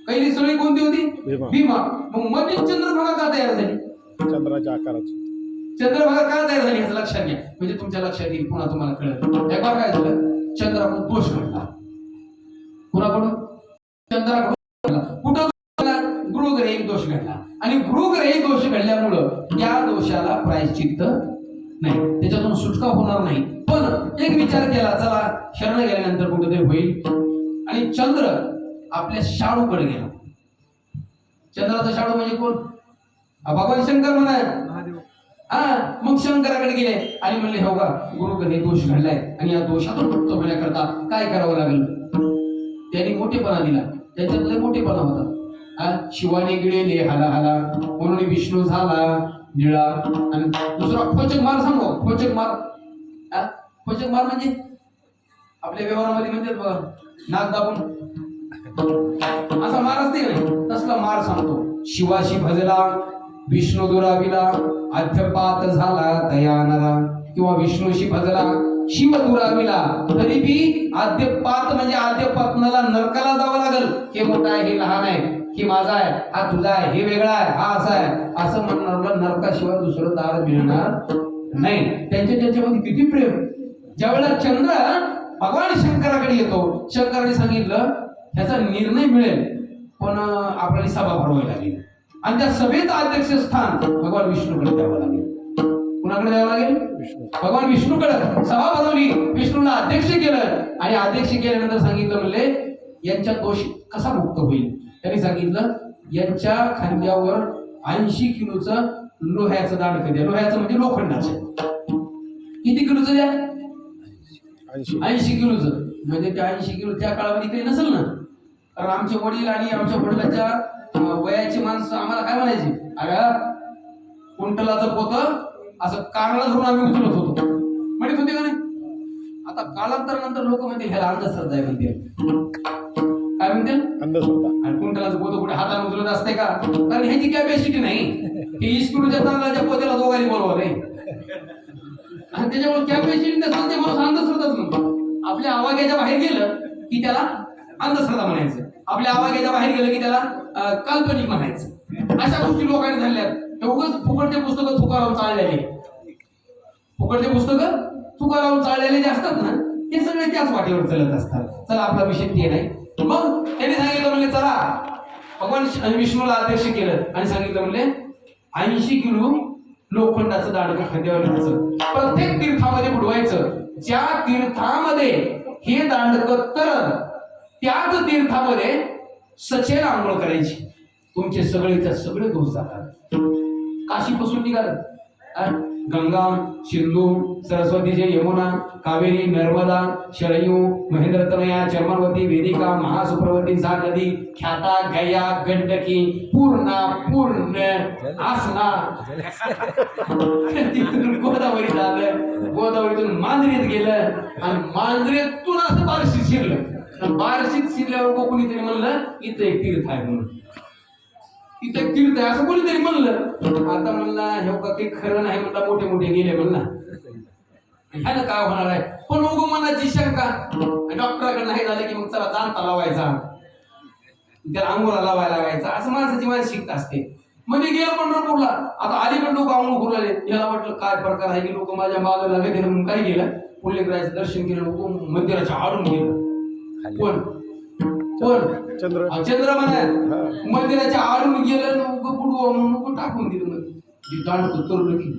Speaker 1: पहिली सगळी कोणती होती? भीमा. मग मध्ये चंद्रभागा का तयार झाली?
Speaker 3: चंद्राच्या आकाराची
Speaker 1: चंद्रभागा का तयार झाली याचं लक्षात घ्या, म्हणजे तुमच्या लक्षात येईल. पुन्हा तुम्हाला कळलं. एकदा काय झालं? चंद्राकडून दोष घडला. कुणाकडून? चंद्राकडून. कुठं असल्यामुळं त्या दोषाला प्रायश्चित्त नाही, त्याच्यातून सुटका होणार नाही. पण एक विचार केला, चला शरण गेल्यानंतर कुठेतरी होईल. आणि चंद्र आपल्या शाडूकडे गेला. चंद्राचा शाडू म्हणजे कोण? भगवान शंकर म्हणा. हा, मग शंकराकडे गेले आणि म्हणले, हो का गुरुकडे दोष घडलाय आणि या दोषातून मुक्त होण्याकरता काय करावं लागेल? त्यांनी मोठेपणा दिला, त्याच्यातले मोठेपणा होता. शिवाने गिळेले हाला हाला म्हणून विष्णू झाला निळा. आणि दुसरा खोचक मार सांगू. खोचक मार, खोचक मार म्हणजे आपल्या व्यवहारामध्ये म्हणतात बघा, नाक दाबून असा मार असते नाही, तसला मार सांगतो. शिवाशी भजला विष्णू दुराविला अध्यपात झाला तयानरा. किंवा विष्णूशी भजला शिव दुराविला, तरी बी आद्यपात म्हणजे आद्यपत्नाला नरकाला जावं लागल. हे मोठा आहे, हे लहान आहे, हे माझा आहे, हा तुझा आहे, हे वेगळा आहे, हा असा आहे, असं म्हणणाऱ्याला नरकाशिवाय दुसरं दार मिळणार नाही. त्यांच्यामध्ये किती प्रेम. ज्यावेळेला चंद्र भगवान शंकराकडे येतो, शंकराने सांगितलं ह्याचा निर्णय मिळेल, पण आपल्याला सभा भरवावी लागेल. आणि त्या सभेचं अध्यक्ष स्थान भगवान विष्णूकडे द्यावं लागेल. कुणाकडे द्यावं लागेल? भगवान विष्णूकडे सभा भरवली, विष्णूला अध्यक्ष केलं. आणि अध्यक्ष केल्यानंतर सांगितलं, म्हणले यांचा दोष कसा मुक्त होईल? त्यांनी सांगितलं, यांच्या खांद्यावर 80 किलोचं लोह्याचं दांडकं द्या. लोह्याचं म्हणजे लोखंडाचं. किती किलोचं द्या? 80 किलोचं. म्हणजे त्या 80 किलो त्या काळामध्ये काही नसेल ना, कारण आमचे वडील आणि आमच्या वडिलांच्या वयाची माणसं आम्हाला काय म्हणायची, अगं कुंटलाचं पोतं असं कानाला धरून आम्ही उचलत होतो म्हणत होते का नाही. आता कालांतरानंतर लोक म्हणते ह्याला अंधश्रद्धा आहे म्हणते. काय म्हणते? अंधश्रद्धा. आणि कुंटलाचं पोतं कुठे हाताने उचलत असते का? कारण ह्याची कॅपॅसिटी नाही. हे इस्क्रूच्या तांदळाच्या पोत्याला दोघांनी बोलवा नाही, आणि त्याच्यामुळे कॅपॅसिटी नसेल ते माणूस अंधश्रद्धाच म्हणतो. आपल्या आवाग्याच्या बाहेर गेलं की त्याला अंधश्रद्धा म्हणायचं, आपल्या आवाग्याच्या बाहेर गेलं की त्याला काल्पनिक म्हणायचं. अशा गोष्टी लोकांनी झाल्यात. उगाच फुकटचे पुस्तकं तुकाराम चाललेले, फुकटचे पुस्तकं तुकाराम चाललेले जे असतात ना, हे सगळे त्याच वाटेवर चालत असतात. चला आपला विषय ते नाही. मग त्यांनी सांगितलं, म्हणले चला भगवान विष्णूला अध्यक्ष केलं आणि सांगितलं, म्हणले 80 किलो लोखंडाचं दांडकं खांद्यावर घ्यायचं, प्रत्येक तीर्थामध्ये बुडवायचं. ज्या तीर्थामध्ये हे दांडकं तर त्याच तीर्थामध्ये सचेल आंघोळ करायची. तुमचे सगळे दोष जातात. काशीपासून निघाल, गंगा, सिंधू, सरस्वती, यमुना, कावेरी, नर्मदा, शरयू, महेंद्रतनया, चर्मवती, वेदिका, महासुप्रवती, नदी, ख्याता, गया, गंडकी, पूर्णा, पूर्ण, आसना, तिथून गोदावरी झालं, गोदावरीतून मांजरीत गेलं, आणि मांजरीतून असं बार्शीत शिरलं. बार्शीत शिरल्यावर कोणीतरी म्हणलं इथं एक तीर्थ आहे म्हणून, इथे तीर्थ आहे असं कोणीतरी म्हणलं. आता म्हणला हे का काही खरं नाही, म्हणला मोठे मोठे गेले म्हणला, ह्याला काय होणार आहे. पण उगो मनाची शंका, डॉक्टराकडे नाही झालं की मग चला जाणता लावायचा, त्याला अंघोळा लावायला लागायचा, असं माणसाची मानसिकता असते. मध्ये गेलं पंढरपूरला, आता अलीकडे लोक आंघोळ करू लागले. याला वाटलं काय प्रकार आहे की लोक माझ्या मागे लागले, म्हणून काय केलं, पुण्यग्रहाचं दर्शन केलं, लोक मंदिराच्या आडून गेलं. कोण कोण? चंद्र म्हणा मंदिराच्या आडून गेलं, म्हणून टाकून दिलं. दांडकं तरलं की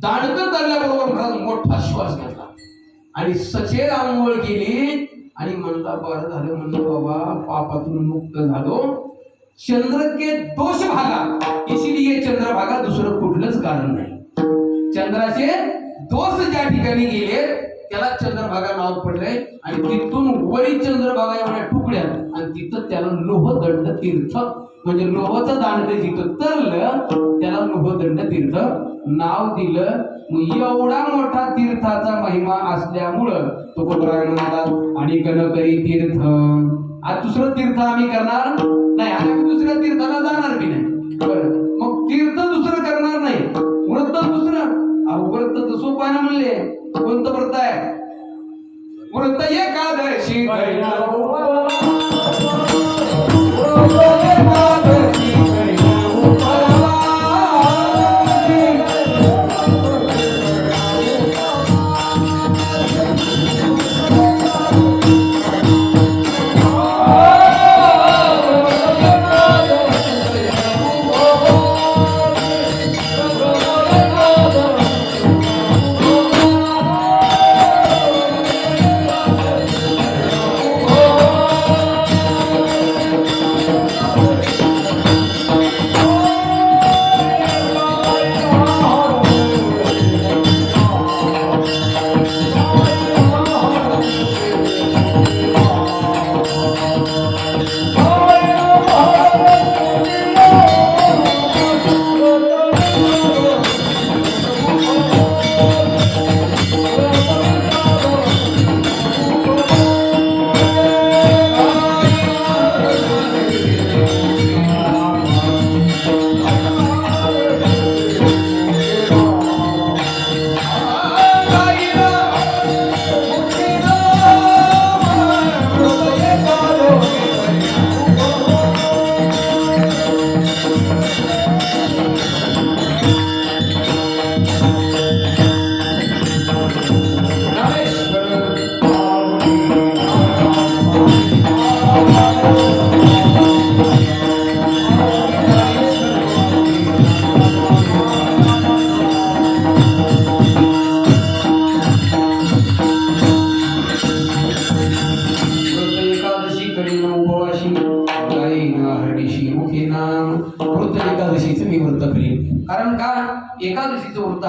Speaker 1: दांडकं तरल्याबरोबर मोठा श्वास घेतला आणि सचेल आंघोळ केली आणि म्हणला बरं झालं, म्हणलं बाबा पापातून मुक्त झालो. चंद्र के दोष भागा, इसीलिए चंद्र भागा, दुसरं कुठलंच कारण नाही. चंद्राचे दोष ज्या ठिकाणी गेले त्याला चंद्रभागा नाव पडलंय. आणि तिथून वरी चंद्रभागा एवढ्या तुकड्या, आणि तिथं त्याला लोहदंड तीर्थ म्हणजे लोहाचं दांड जिथं तरलं त्याला लोहदंड तीर्थ नाव दिलं. एवढा मोठा तीर्थाचा महिमा असल्यामुळं तो कोपरायण म्हणतात आणि कनकरी तीर्थ. आज दुसरं तीर्थ आम्ही करणार नाही, आम्ही दुसऱ्या तीर्थाला जाणार बी नाही. बरं, मग तीर्थ दुसरं करणार नाही, व्रत दुसरं. व्रत तर सोपं आहे म्हणले. कोणतं व्रत आहे? व्रत एकादशी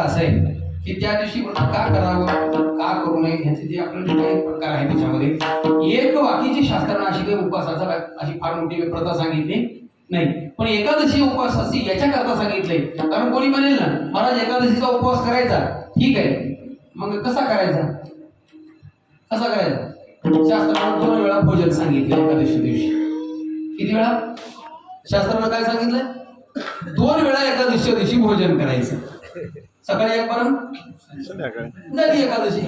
Speaker 1: असं आहे की त्या दिवशी व्रत का करावं का करू नये ह्याचे जे आपले जे काही प्रकार आहे त्याच्यामध्ये एक बाकीची शास्त्रानं अशी काही उपवासाचा अशी फार मोठी प्रथा सांगितली नाही. पण एकादशी उपवास अशी याच्याकरता सांगितले कारण कोणी म्हणेल ना महाराज एकादशीचा उपवास करायचा ठीक आहे मग कसा करायचा कसा करायचा शास्त्रानं 2 वेळा भोजन सांगितले एकादशी दिवशी. किती वेळा शास्त्रानं काय सांगितलं 2 वेळा एकादशी दिवशी भोजन करायचं. सकाळी एक बार झाली एकादशी.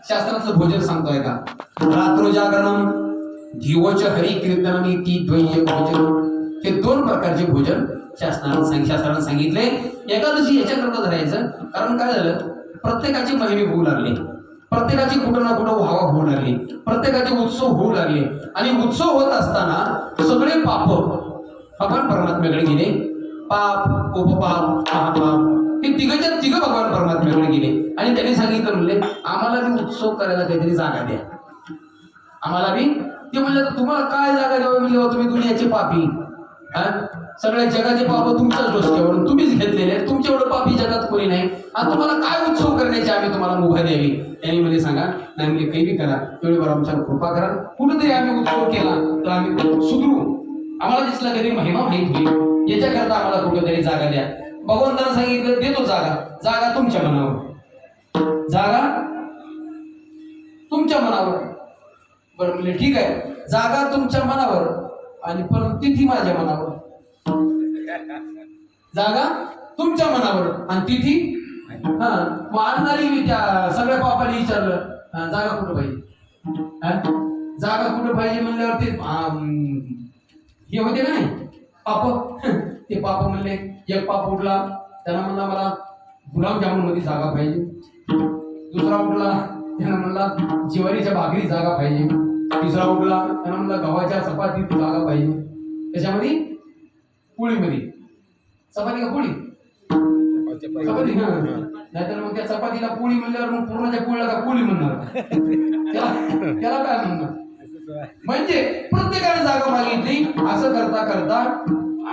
Speaker 1: शास्त्रातलं भोजन सांगतोय का रात्र जागरणम दिवच हरी कीर्तनम इति द्वय्य भोजन हे 2 प्रकारचे भोजन शास्त्रानं सांगितले. एकादशी याच्याकरता धरायचं कारण काय झालं प्रत्येकाची महिमे होऊ लागली प्रत्येकाची कुठं ना कुठं व्हावा होऊ लागली प्रत्येकाचे उत्सव होऊ लागले आणि उत्सव होत असताना सगळे पाप आपण परमात्म्याकडे गेले. पाप उपपाप महापाप हे तिघ भगवान परमात्म्याकडे गेले आणि त्यांनी सांगितलं म्हणले आम्हाला बी उत्सव करायला काहीतरी जागा द्या आम्हाला बी. ते म्हणले तुम्हाला काय जागा द्यावी म्हणले तुम्ही दुनियाचे पापी सगळ्या जगाचे पाप तुमच्याच डोसक्यावर तुम्हीच घेतलेले तुमच्या एवढं पापी जगात कोणी नाही आता तुम्हाला काय उत्सव करण्याची आम्ही तुम्हाला मुभा द्यावी. त्यांनी म्हणजे सांगा नाही म्हणजे काही बी करा तेवढीवर आमच्यावर कृपा करा कुठेतरी आम्ही उत्सव केला तर आम्ही सुधरू आम्हाला दिसला कधी महिमा माहीत होईल याच्याकरता आम्हाला कुठेतरी जागा द्या. भगवंतानं सांगितलं देतो जागा तुमच्या मनावर जागा तुमच्या मनावर. बरं म्हणजे ठीक आहे जागा तुमच्या मनावर आणि पण तिथी माझ्या मनावर. जागा तुमच्या मनावर आणि तिथी मग आणणारी मी त्या सगळ्या पापाने विचारलं जागा कुठं पाहिजे जागा कुठं पाहिजे म्हणल्यावर ते हे होते का नाही पाप ते पाप म्हणले एक पाप उठला त्यानं म्हणला मला गुलाबजामुन मध्ये जागा पाहिजे. दुसरा उठला त्यानं म्हणला ज्वारीच्या भाकरी जागा पाहिजे. तिसरा उठला त्यानं म्हणला गव्हाच्या चपातीत जागा पाहिजे. त्याच्यामध्ये पोळीमध्ये चपाती का पोळी चपाती नाहीतर मग त्या चपातीला पोळी म्हणल्यावर मग पूर्णाच्या पोळीला का पोळी म्हणणार त्याला काय म्हणणार. म्हणजे प्रत्येकाने जागा मागितली. असं करता करता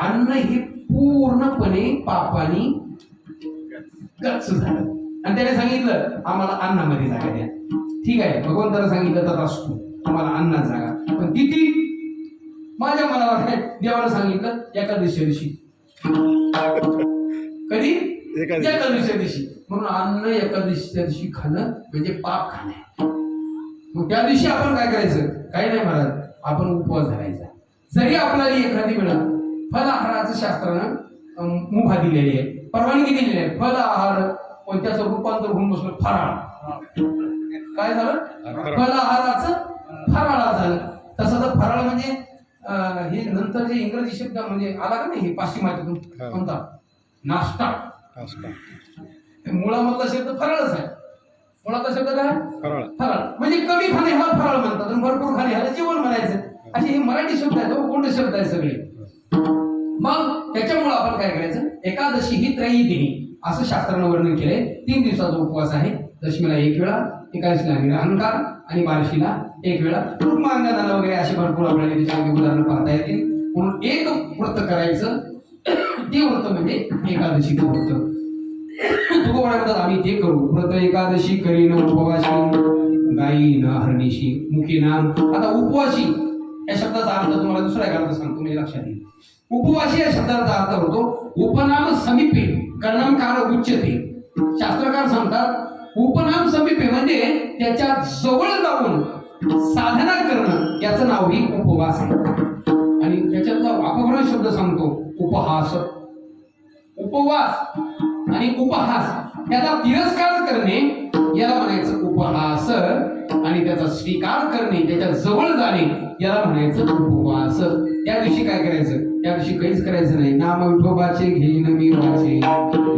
Speaker 1: अन्न हे पूर्णपणे पापानी गच्च झालं आणि त्याने सांगितलं आम्हाला अन्नामध्ये जागा द्या. ठीक आहे भगवंतानं सांगितलं तर असतो आम्हाला अन्नात जागा पण किती माझ्या मनावर आहे. देवानं सांगितलं एकादशी दिवशी कधी एकादशी दिवशी म्हणून अन्न एकादशीच्या दिवशी खाणं म्हणजे पाप खाणं. मग त्या दिवशी आपण काय करायचं काही नाही महाराज आपण उपवास धरायचा. जरी आपल्याला एखादी वेळा फल आहाराचं शास्त्रानं मुभा दिलेली आहे परवानगी दिलेली आहे. फल आहार पण त्याचं रूपांतर होऊन बसलं फराळ. काय झालं फल आहाराचं फराळ झालं. तसं तर फराळ म्हणजे हे नंतर जे इंग्रजी शब्द म्हणजे आला का नाही हे पाश्चिमात्यातून कोणता नाश्ता मुळामधला शब्द फराळच आहे. मुळाचा शब्द काय फराळ म्हणजे कमी खाणे ह्याला फराळ म्हणतात आणि भरपूर खाणे ह्याला जेवण म्हणायचं. असे हे मराठी शब्द आहेत कोणते शब्द आहेत सगळे. मग त्याच्यामुळे आपण काय करायचं एकादशी ही त्रयी दिनी असं शास्त्रानं वर्णन केलंय. 3 दिवसाचा उपवास आहे. दशमीला 1 वेळा एकादशीला निरांकार आणि बारशीला 1 वेळा कुटुंबांगणाला वगैरे अशी भरपूर आपल्याला त्याच्यामध्ये उदाहरणं पाहता येतील. म्हणून एक व्रत करायचं ते व्रत म्हणजे एकादशीचं व्रत. तुकोबा म्हणतात आम्ही ते करू व्रत एकादशी करीन उपवासी गायीन हरणीशी मुखी नाम. आता उपवासी या शब्दाचा अर्थ तुम्हाला दुसरा एक अर्थ सांगतो म्हणजे लक्षात येईल. उपवासी या शब्दाचा अर्थ होतो उपनाम समीपे कर्णमकार उच्चते. शास्त्रकार सांगतात उपनाम समीपे म्हणजे त्याच्या जवळ जाऊन साधना करणं याचं नाव ही उपवास आहे. आणि त्याच्यातला अपभ्रंश शब्द सांगतो उपहास. उपवास आणि उपहास याचा तिरस्कार करणे याला म्हणायचं उपहास आणि त्याचा स्वीकार करणे त्याच्या जवळ जाणे याला म्हणायचं उपवास. त्या दिवशी काय करायचं त्या दिवशी काहीच करायचं नाही. नाम विठोबाचे घेईन मी वाचे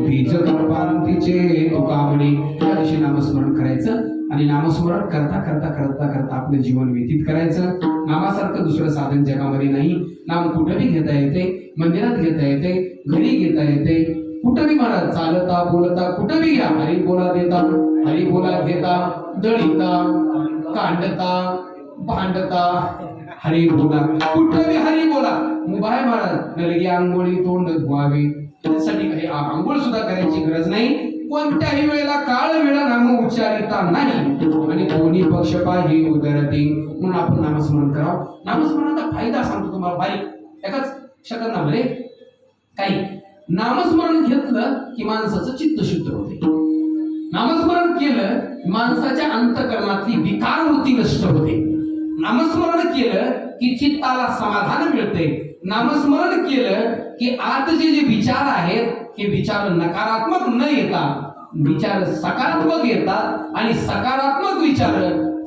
Speaker 1: बीज कल्पांतीचे तुकावणे. त्या दिवशी नामस्मरण करायचं आणि नामस्मरण करता करता करता करता आपलं जीवन व्यतीत करायचं. नामासारखं दुसरं साधन जगामध्ये नाही. नाम कुठंही घेता येते मंदिरात घेता येते घरी घेता येते कुठंही महाराज चालता बोलता कुठंही घ्या. हरी बोला देता हरी बोला घेता दळीता कांडता भांडता हरी बोला कुठंही हरी बोला. मुभाय महाराज नलगी आंघोळी तोंड धुवावे त्यासाठी काही आंघोळ सुद्धा करायची गरज नाही. कोणत्याही वेळेला काळ वेळा नाम उच्चारिता नाही आणि दोन्ही पक्ष पाही उदरती म्हणून आपण नामस्मरण करावं. नामस्मरणाचा फायदा सांगतो तुम्हाला बारीक एकाच शकंदामध्ये. काही नामस्मरण घेतलं की माणसाचं चित्त शुद्ध होते. नामस्मरण केलं माणसाच्या अंतःकरणातली विकार वृत्ती नष्ट होते. नामस्मरण केलं की चित्ताला समाधान मिळते. नामस्मरण केलं की आतचे जे विचार आहेत हे विचार नकारात्मक न येता विचार सकारात्मक येतात आणि सकारात्मक विचार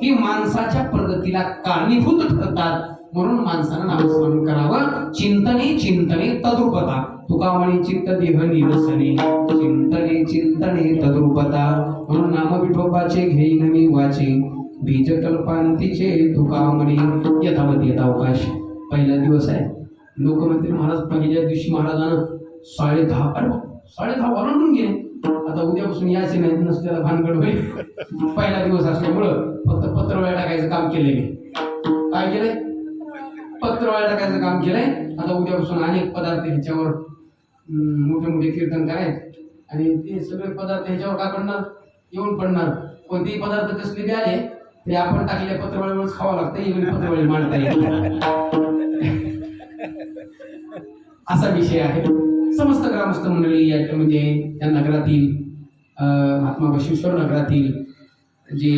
Speaker 1: ही माणसाच्या प्रगतीला कारणीभूत ठरतात. म्हणून माणसानं नामस्मरण करावं. चिंतने चिंतने तद्रुपता. तुका म्हणे चित्त देह निरसने चिंतने चिंतने तद्रुपता. म्हणून नाम विठोबाचे घेईन मी वाचे बीज कल्पांतीचे तुका म्हणे यथावत यथावकाश. पहिला दिवस आहे. लोक म्हणतील महाराज पहिल्या दिवशी महाराजांना 10:30 ओलांडून गेले. आता उद्यापासून यायचे नाही नसल्याला भानगड होईल. पहिला दिवस असल्यामुळं फक्त पत्रवळ्या टाकायचं काम केलंय मी. काय केलंय? पत्रवळ्या टाकायचं काम केलंय. आता उद्यापासून अनेक पदार्थ ह्याच्यावर मोठे मोठे कीर्तन करायचे आणि ते सगळे पदार्थ ह्याच्यावर का पडणार? येऊन पडणार. कोणतेही पदार्थ कसले बी आले ते आपण टाकलेल्या पत्रवळीवरच खावं लागतं. एवढी पत्रवळी मांडता येईल असा विषय आहे. समस्त ग्रामस्थ मंडळी याच्यामध्ये या नगरातील महात्मा बसवेश्वर नगरातील जे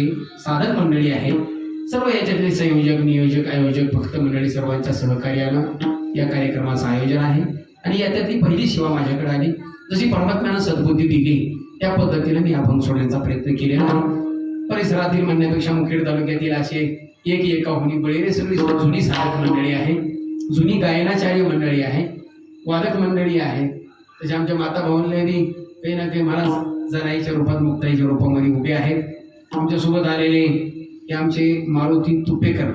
Speaker 1: साधक मंडळी आहेत सर्व याच्यातले संयोजक नियोजक आयोजक भक्त मंडळी सर्वांच्या सहकार्यानं या कार्यक्रमाचं आयोजन आहे. आणि याच्यातली पहिली सेवा माझ्याकडे आली. जशी परमात्म्यानं सद्बुद्धी दिली त्या पद्धतीने मी अभंग सोडण्याचा प्रयत्न केलेला आहे. परिसरातील म्हणण्यापेक्षा मुखेड तालुक्यातील असे एकाहुनी बळेरे सगळी जुनी साधक मंडळी आहे. जुनी गायनाचार्य मंडळी आहे. वादक मंडळी आहे. त्याच्या आमच्या माता भाऊंनी काही ना काही महाराज जराईच्या रूपात मुक्ताईच्या रूपामध्ये उभे आहेत. आमच्यासोबत आलेले हे आमचे मारुती तुपेकर